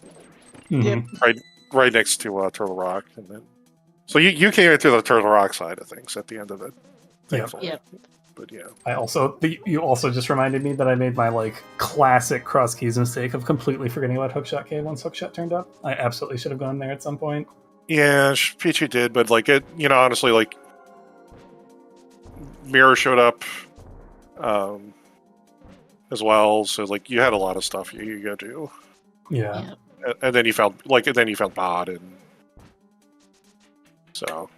Mhm. Right next to Turtle Rock, and then so you came into the Turtle Rock side of things at the end of it. Thankfully. Yep. But yeah. You also just reminded me that I made my like classic Crosskeys mistake of completely forgetting about Hookshot Cave once Hookshot turned up. I absolutely should have gone there at some point. Yeah, Pichu did, but like it, honestly, like Mirror showed up as well, so like you had a lot of stuff you got to do. Yeah. Yep. And then you found Bod, and so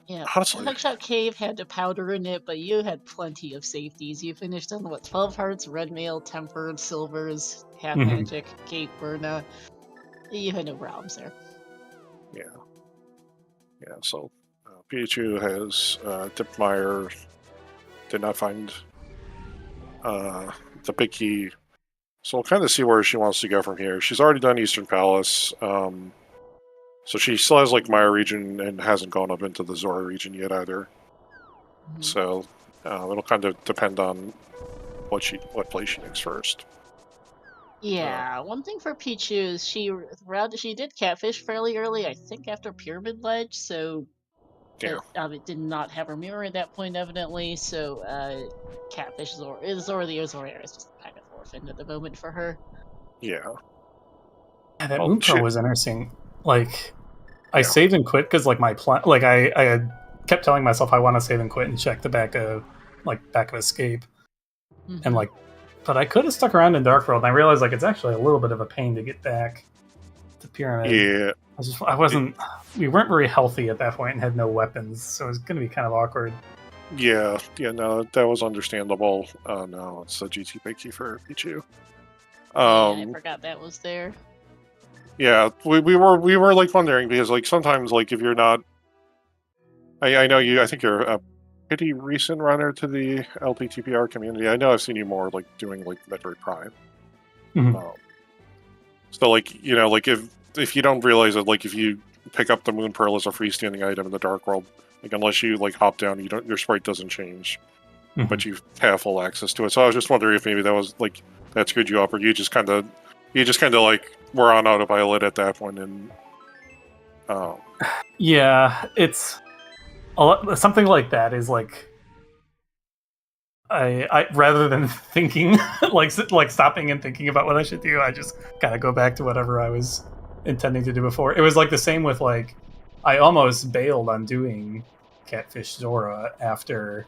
Yeah. honestly, Hookshot Cave had the powder in it, but you had plenty of safeties. You finished on 12 hearts, red mail, tempered, silvers, half Mhm. magic, gate burna. You had no problems there. yeah. So Pichu has tipped Meyer, did not find the big key. So we'll kind of see where she wants to go from here. She's already done Eastern Palace, so she still has like Maya region and hasn't gone up into the Zora region yet either. Mhm. So it'll kind of depend on what place she takes first. Yeah, one thing for Pichu is she did catfish fairly early, I think after Pyramid Ledge, so Yeah. it did not have her mirror at that point, evidently, so catfish Zora the Azora is just kind of orphaned at the moment for her. Yeah. Yeah, that Well, Moon Pearl shit. was interesting. Like, I Yeah. saved and quit because like my plan, like I had kept telling myself I want to save and quit and check the back of Escape, Mhm. and like, but I could have stuck around in Dark World, and I realized like it's actually a little bit of a pain to get back to Pyramid. Yeah. I wasn't. We weren't very healthy at that point and had no weapons, so it was going to be kind of awkward. Yeah. No, that was understandable. No, it's a GT big key for Pichu. Yeah, I forgot that was there. Yeah, we were like wondering because like sometimes like if you're not, I know you. I think you're a pretty recent runner to the ALttPR community. I know I've seen you more like doing like Metroid Prime. Mhm. So like like if you don't realize that like if you pick up the Moon Pearl as a freestanding item in the Dark World, like unless you like hop down, your sprite doesn't change, Mhm. but you have full access to it. So I was just wondering if maybe that was like that screwed you up, or you just kind of like were on autopilot at that point, and Yeah, it's something like that. Is like I rather than thinking like stopping and thinking about what I should do, I just kind of go back to whatever I was intending to do before. It was like the same with like I almost bailed on doing Catfish Zora after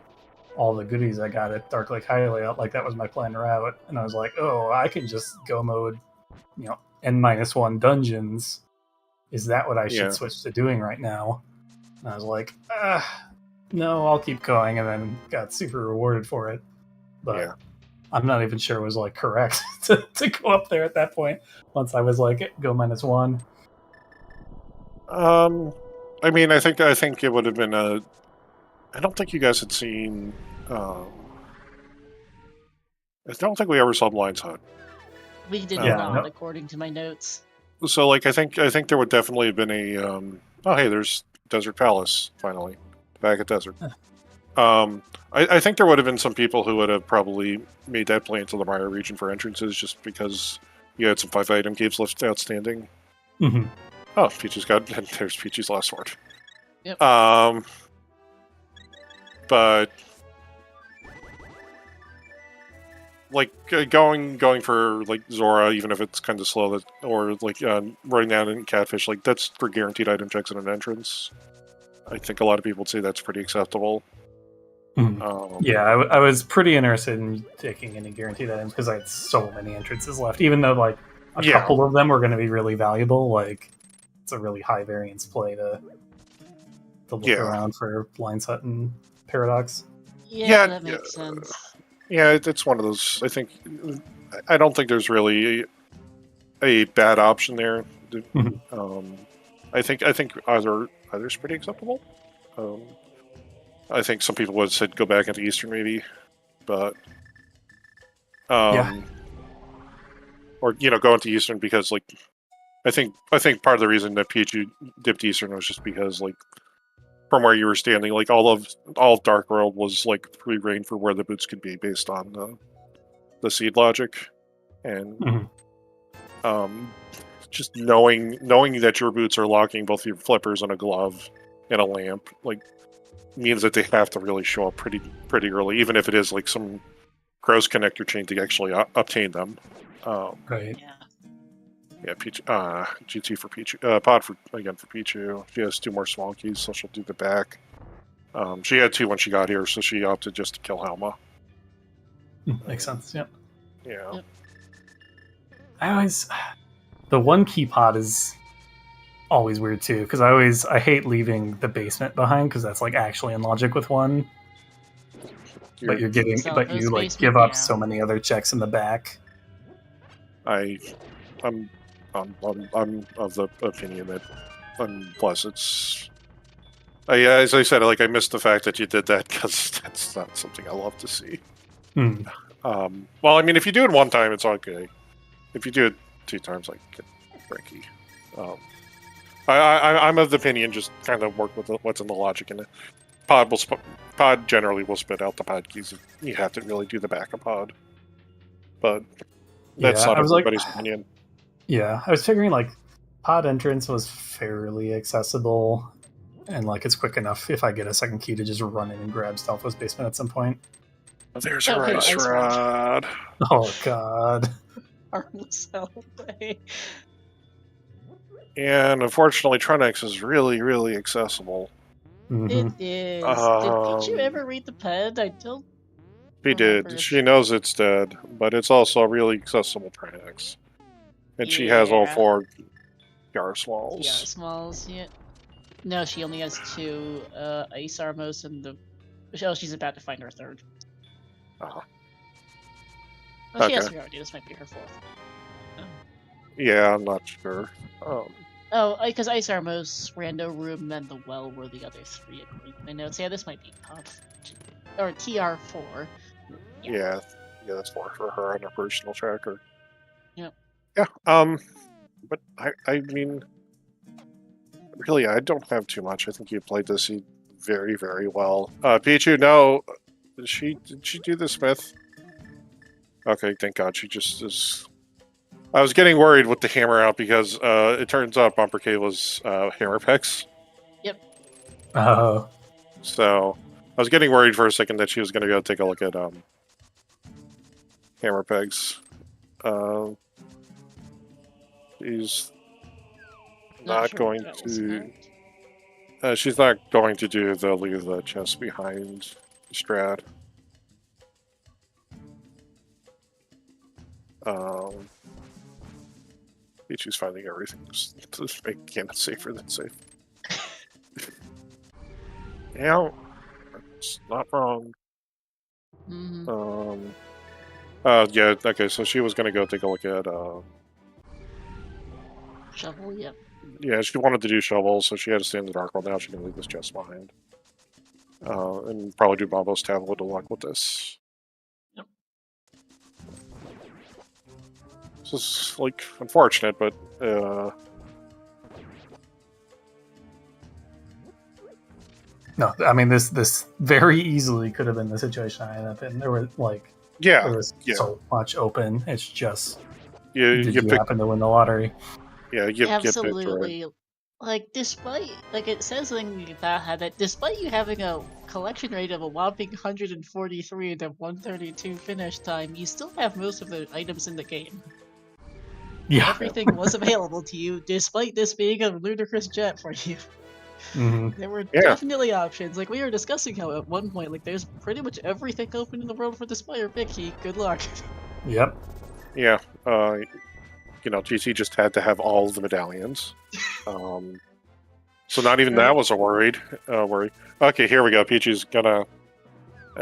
all the goodies I got at Dark Lake Hideout. Like that was my planned route, and I was like, oh, I can just go mode, N-1 dungeons. Is that what I should Yeah. switch to doing right now? And I was like, no, I'll keep going, and then got super rewarded for it. But Yeah. I'm not even sure it was like correct to go up there at that point. Once I was like go -1. I mean, I think it would have been a. I don't think you guys had seen. I don't think we ever saw Blind's Hut. We did Yeah, not, no. according to my notes. So, like, I think there would definitely have been a. Oh, hey, there's Desert Palace finally, back at Desert. I think there would have been some people who would have probably made that play into the Maya region for entrances, just because you had some 5-item caves left outstanding. Mm-hmm. Oh, Peach's got. There's Peach's last word. Yep. But like going for like Zora, even if it's kind of slow, or like running down in Catfish, like that's for guaranteed item checks in an entrance. I think a lot of people would say that's pretty acceptable. Yeah, I was pretty interested in taking any guaranteed items because I had so many entrances left. Even though like a couple of them were going to be really valuable, like it's a really high variance play to look around for Blind's Hut and Paradox. Yeah, that makes sense. Yeah, it's one of those. I don't think there's really a bad option there. I think either's pretty acceptable. I think some people would have said go back into Eastern maybe, but or go into Eastern because like I think part of the reason that Pichu dipped Eastern was just because like from where you were standing, like all of Dark World was like pre-rained for where the boots could be based on the seed logic, and just knowing that your boots are locking both your flippers and a glove and a lamp, like means that they have to really show up pretty early, even if it is like some gross connector chain to actually obtain them. Right. Yeah, Pichu, GT for Pichu, Pod for Pichu. She has 2 more small keys, so she'll do the back. She had 2 when she got here, so she opted just to kill Helma. Makes sense. Yep. Yeah. Yep. The 1 key pod is always weird too because I hate leaving the basement behind because that's like actually in logic with 1. But you like give up so many other checks in the back. I'm of the opinion that unless it's as I said, like I missed the fact that you did that because that's not something I love to see. Well, I mean, if you do it 1 time, it's okay. If you do it 2 times, like get cranky. I'm of the opinion just kind of work with what's in the logic, and pod generally will spit out the pod keys. You have to really do the back of pod, but that's not everybody's opinion. Yeah, I was figuring like pod entrance was fairly accessible, and like it's quick enough if I get a 2nd key to just run in and grab Stalfo's basement at some point. There's a ice rod. Oh god. And unfortunately, Trinex is really, really accessible. It is. Did Pichu ever read the ped? I don't. She did. She knows it's dead, but it's also a really accessible Trinex. And she has all 4 Yarsmalls. Yarsmalls, yeah. No, she only has 2 Ice Armos and the. Oh, she's about to find her 3rd. Well, she has 3 already. This might be her 4th. Yeah, I'm not sure. Because Ice Armos, Rando Room, and the Well were the other 3 according to my notes. Yeah, this might be Pod or TR4. Yeah, that's 4 for her on her personal tracker. Yep. Yeah. But I mean, really, I don't have too much. I think you played this very, very well. Pichu10u, did she do the Smith? Okay, thank God. She just is. I was getting worried with the hammer out because it turns out Bumper K was hammer pecs. Yep. Oh. So I was getting worried for a second that she was going to go take a look at hammer pegs. She's not going to. She's not going to do the leave the chest behind Strad. Pichu's finding everything to make Cannon safer than safe. Yeah, that's not wrong. Yeah, okay, so she was going to go take a look at... Shovel, yep. Yeah, she wanted to do shovels, so she had to stay in the dark world. Now she can leave this chest behind. And probably do Bombos to have a little luck with this. Yep. This is, like, unfortunate, but, No, I mean this very easily could have been the situation I ended up in. There were yeah, there was so much open. It's just did you pick, happen to win the lottery? yeah, you picked it. Absolutely. Like, despite, like, it says in Baja that despite you having a collection rate of a whopping 143 and a 132 finish time, you still have most of the items in the game. Yeah. Everything was available to you, despite this being a ludicrous jet for you. There were definitely options. Like, we were discussing how at one point, like, there's pretty much everything open in the world for the Spire Mickey. Good luck. Yep. Yeah, you know, GT just had to have all of the medallions. So not even that was a worry. Okay, here we go. Peachy's gonna...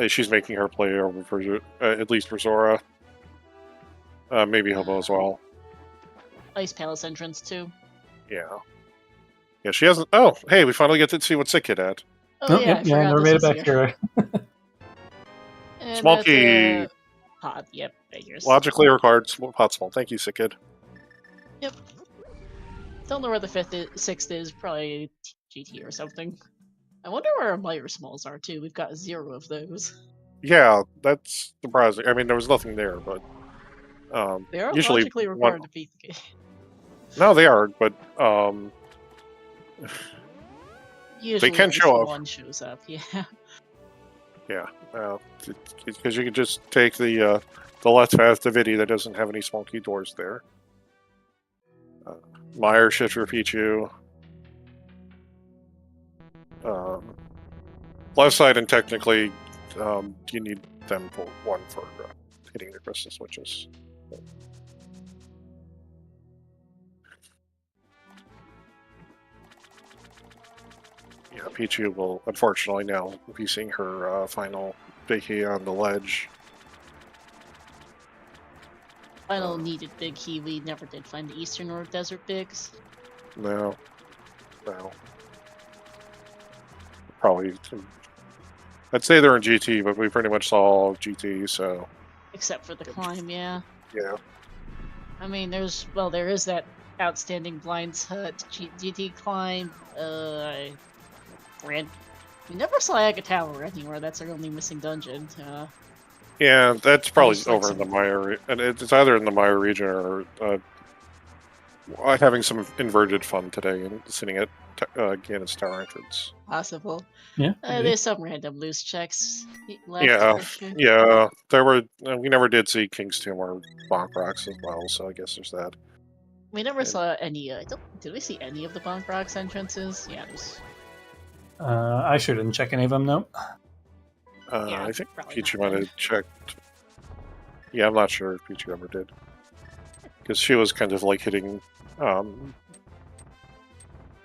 she's making her play over for at least for Zora. Maybe Hobo as well. Ice Palace entrance, too. Yeah. Yeah, she hasn't... Oh, hey, we finally get to see what Sick Kid had. Oh, yeah, I forgot never this made it was back here. And Small that's, key. Pod, yep, figures. Logically required pot small. Thank you, Sick Kid. Yep. Don't know where the sixth is. Probably GT or something. I wonder where our Meyer Smalls are, too. We've got 0 of those. Yeah, that's surprising. I mean, there was nothing there, but... They are usually logically required to beat the game. No, they are, but... Usually they can show up. One shows up, yeah. Yeah, because you can just take the left path to Vidi that doesn't have any small key doors there. Meyer shift for Pichu. Left side, and technically, you need them for one for hitting the crystal switches. Yeah, Pichu will unfortunately now be seeing her final big key on the ledge. Final needed big key. We never did find the Eastern or Desert Bigs. No. Probably. I'd say they're in GT, but we pretty much saw all of GT, so. Except for the climb, yeah. Yeah. I mean, there is that outstanding Blind's Hut GT climb. We never saw Aga Tower anywhere. That's our only missing dungeon. Yeah, that's probably like over in the Maya, and it's either in the Maya region or having some inverted fun today and sitting at Ganon's Tower entrance. Possible. Yeah. There's some random loose checks left. Yeah. There were. We never did see King's Tomb or Bonk Rocks as well, so I guess there's that. We never saw any. Did we see any of the Bonk Rocks entrances? Yeah, I shouldn't check any of them, no. Yeah, I think Pichu might have checked. Yeah, I'm not sure if Pichu ever did. Because she was kind of like hitting...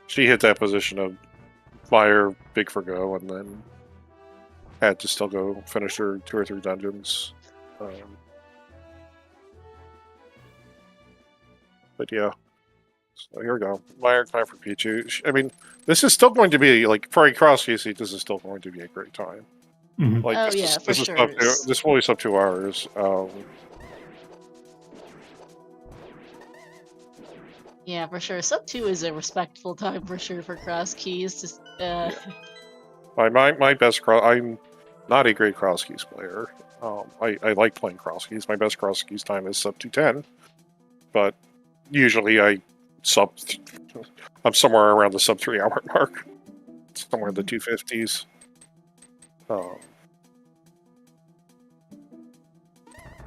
she hit that position of Fire, Big for Go, and then had to still go finish her 2 or 3 dungeons. But yeah. So here we go. Fire time for Pichu. I mean, this is still going to be, like, for a Crosskeys, this is still going to be a great time. Mm-hmm. Like, for sure. This will be sub 2 hours. Yeah, for sure. Sub 2 is a respectful time for sure for Crosskeys. Just my best I'm not a great Crosskeys player. I like playing Crosskeys. My best Crosskeys time is sub 210, but usually I'm somewhere around the sub 3 hour mark, somewhere in the 250s.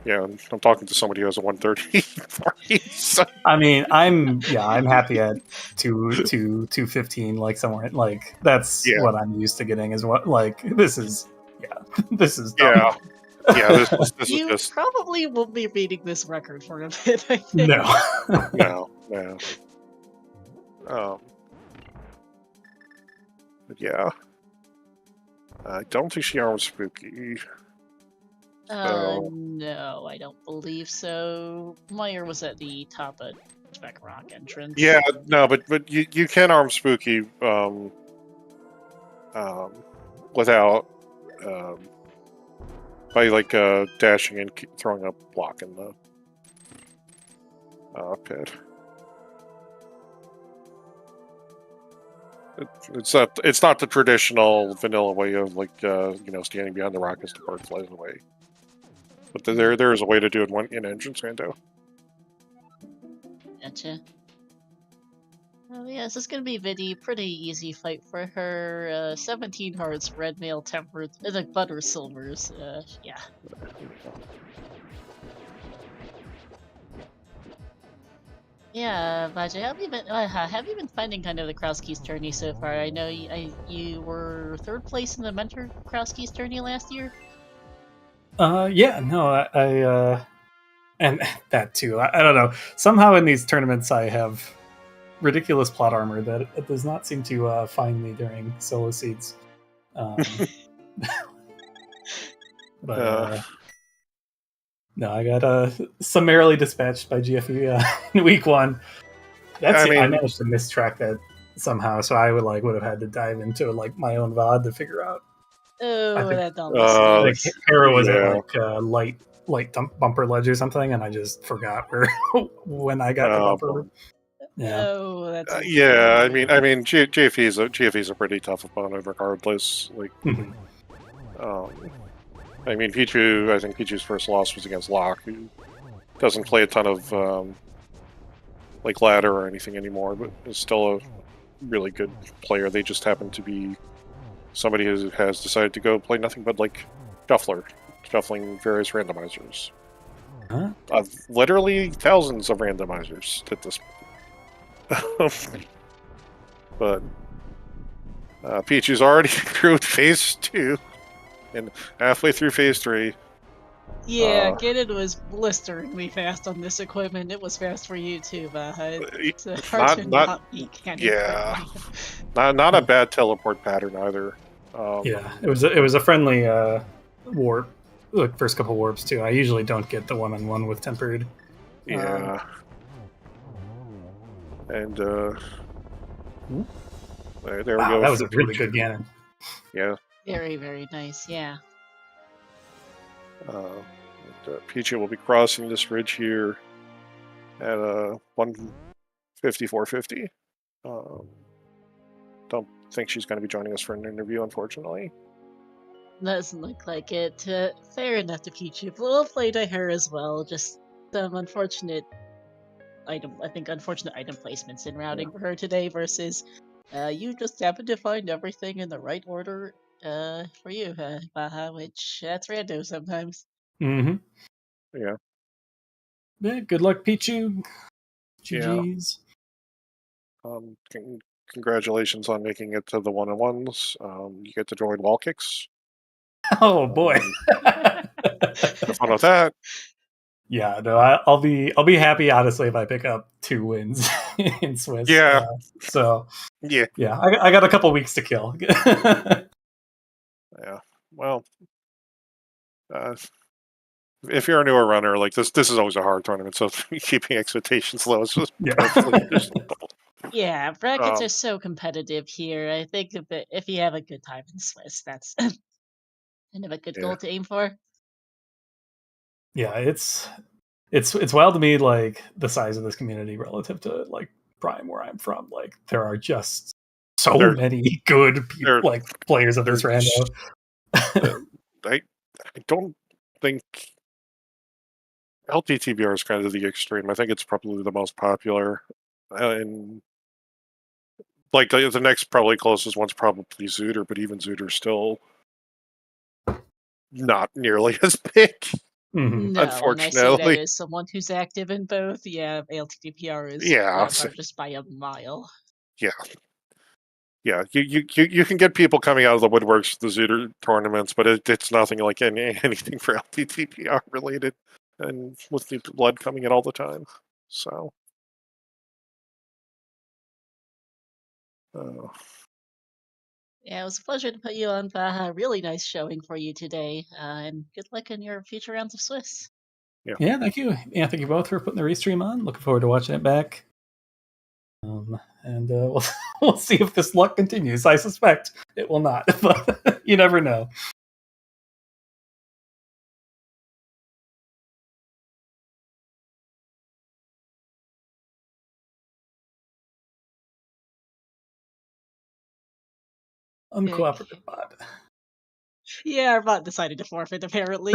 Yeah, I'm talking to somebody who has a 130 party. So. I mean, I'm happy at 215, like somewhere like that's what I'm used to getting is what like this is dumb. Yeah, this you is just... probably won't be beating this record for a bit, I think. No. But yeah. I don't think she arms Spooky. No, I don't believe so. Meyer was at the top of Back rock entrance. Yeah, no, but you can arm Spooky without by like dashing and throwing a block in the pit. It's not the traditional vanilla way of like standing behind the rock as the bird flies away. But there is a way to do it in Entrance Rando. Gotcha. Oh yeah, this is gonna be a pretty easy fight for her. 17 hearts, red male tempered, like butter silvers. Yeah. Yeah, Baja, have you been finding kind of the Crosskeys journey so far? I know you were third place in the Mentor Crosskeys journey last year. Yeah, no, I and that too. I don't know. Somehow in these tournaments, I have ridiculous plot armor that it does not seem to find me during solo seeds. But no, I got summarily dispatched by GFE in week one. I managed to mistrack that somehow, so I would have had to dive into like my own VOD to figure out. Oh, I think, that don't Hera was at like light bumper ledge or something, and I just forgot where when I got the bumper. Yeah. Oh, that's yeah. I mean, GFE's a pretty tough opponent, regardless. Like, I mean, Pichu. I think Pichu's first loss was against Locke, who doesn't play a ton of like ladder or anything anymore, but is still a really good player. They just happen to be somebody who has decided to go play nothing but like shuffling various randomizers. Huh? Literally thousands of randomizers at this point. But Pichu's already through phase 2 and halfway through phase 3. Yeah, Ganon was blisteringly fast on this equipment. It was fast for you too, Baja. It's hard to not beat Ganon. Yeah, not a bad teleport pattern either. Yeah, it was a friendly warp. Like first couple warps too. I usually don't get the one-on-one with tempered. Yeah. And there we go. That was a really good Ganon. Yeah. Very, very nice. Yeah. Pichu will be crossing this ridge here at 154.50. Don't think she's going to be joining us for an interview, unfortunately. Doesn't look like it. Fair enough to Pichu. We'll play to her as well. Just some unfortunate unfortunate item placements in routing for her today versus you just happen to find everything in the right order for you, Baja, which that's rando sometimes. Mm-hmm. Yeah. Yeah, good luck, Pichu. GG's. Yeah. Congratulations on making it to the one-on-ones. You get to join wall kicks. Oh boy. Have fun with that. Yeah, no, I'll be happy honestly if I pick up 2 wins in Swiss. Yeah. Yeah, I got a couple weeks to kill. Yeah. Well, if you're a newer runner, like this is always a hard tournament, so keeping expectations low is just perfectly understandable. Yeah, brackets are so competitive here. I think if you have a good time in Swiss, that's kind of a good goal to aim for. Yeah, it's wild to me, like the size of this community relative to like Prime, where I'm from. Like there are just so many good like players of this rando. I don't think ALttPR is kind of the extreme. I think it's probably the most popular, and like the next probably closest one's probably Zooter, but even Zooter's still not nearly as big. Mm-hmm. No, unfortunately, and I say that as someone who's active in both. Yeah, ALttPR is largest by a mile. Yeah. Yeah, you can get people coming out of the woodworks for the Zooter tournaments, but it's nothing like anything for ALttPR related, and with new blood coming in all the time. So, yeah, it was a pleasure to put you on, Baja. Really nice showing for you today, and good luck in your future rounds of Swiss. Yeah, thank you. Yeah, thank you both for putting the restream on. Looking forward to watching it back. And we'll see if this luck continues. I suspect it will not, but you never know. Uncooperative bot. Yeah, our bot decided to forfeit, apparently.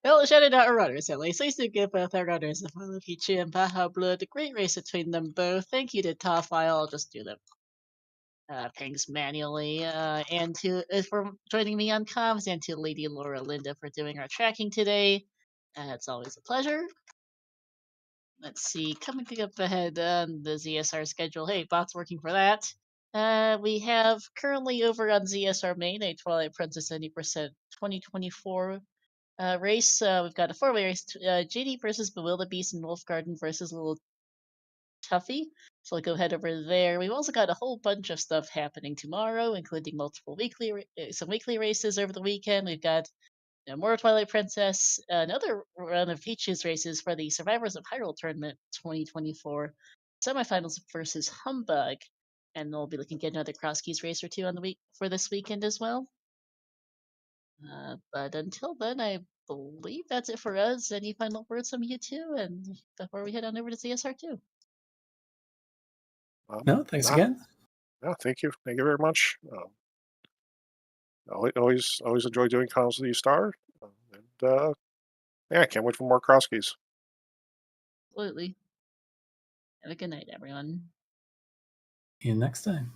Well, shout out to our runners, at least. Please do give both our runners a follow, Pichu and Bajablood. A great race between them both. Thank you to Toffile. I'll just do them pings manually. And to for joining me on comms, and to Lady Laura Linda for doing our tracking today. It's always a pleasure. Let's see, coming up ahead on the ZSR schedule. Hey, bot's working for that. We have currently over on ZSR main a Twilight Princess 90% 2024 race. We've got a four-way race: JD versus Bewildebeest and Wolfgarden versus Little Tuffy. So I'll go head over there. We've also got a whole bunch of stuff happening tomorrow, including multiple some weekly races over the weekend. We've got more Twilight Princess, another run of Peach's races for the Survivors of Hyrule Tournament 2024 semifinals versus Humbug, and we'll be looking at another Crosskeys race or two on the week for this weekend as well. But until then, I believe that's it for us. Any final words from you two, and before we head on over to ZSR2? No, thanks again. No, thank you very much. Always enjoy doing comms with you, Star. And yeah, I can't wait for more Crosskeys. Absolutely. Have a good night, everyone. See you next time.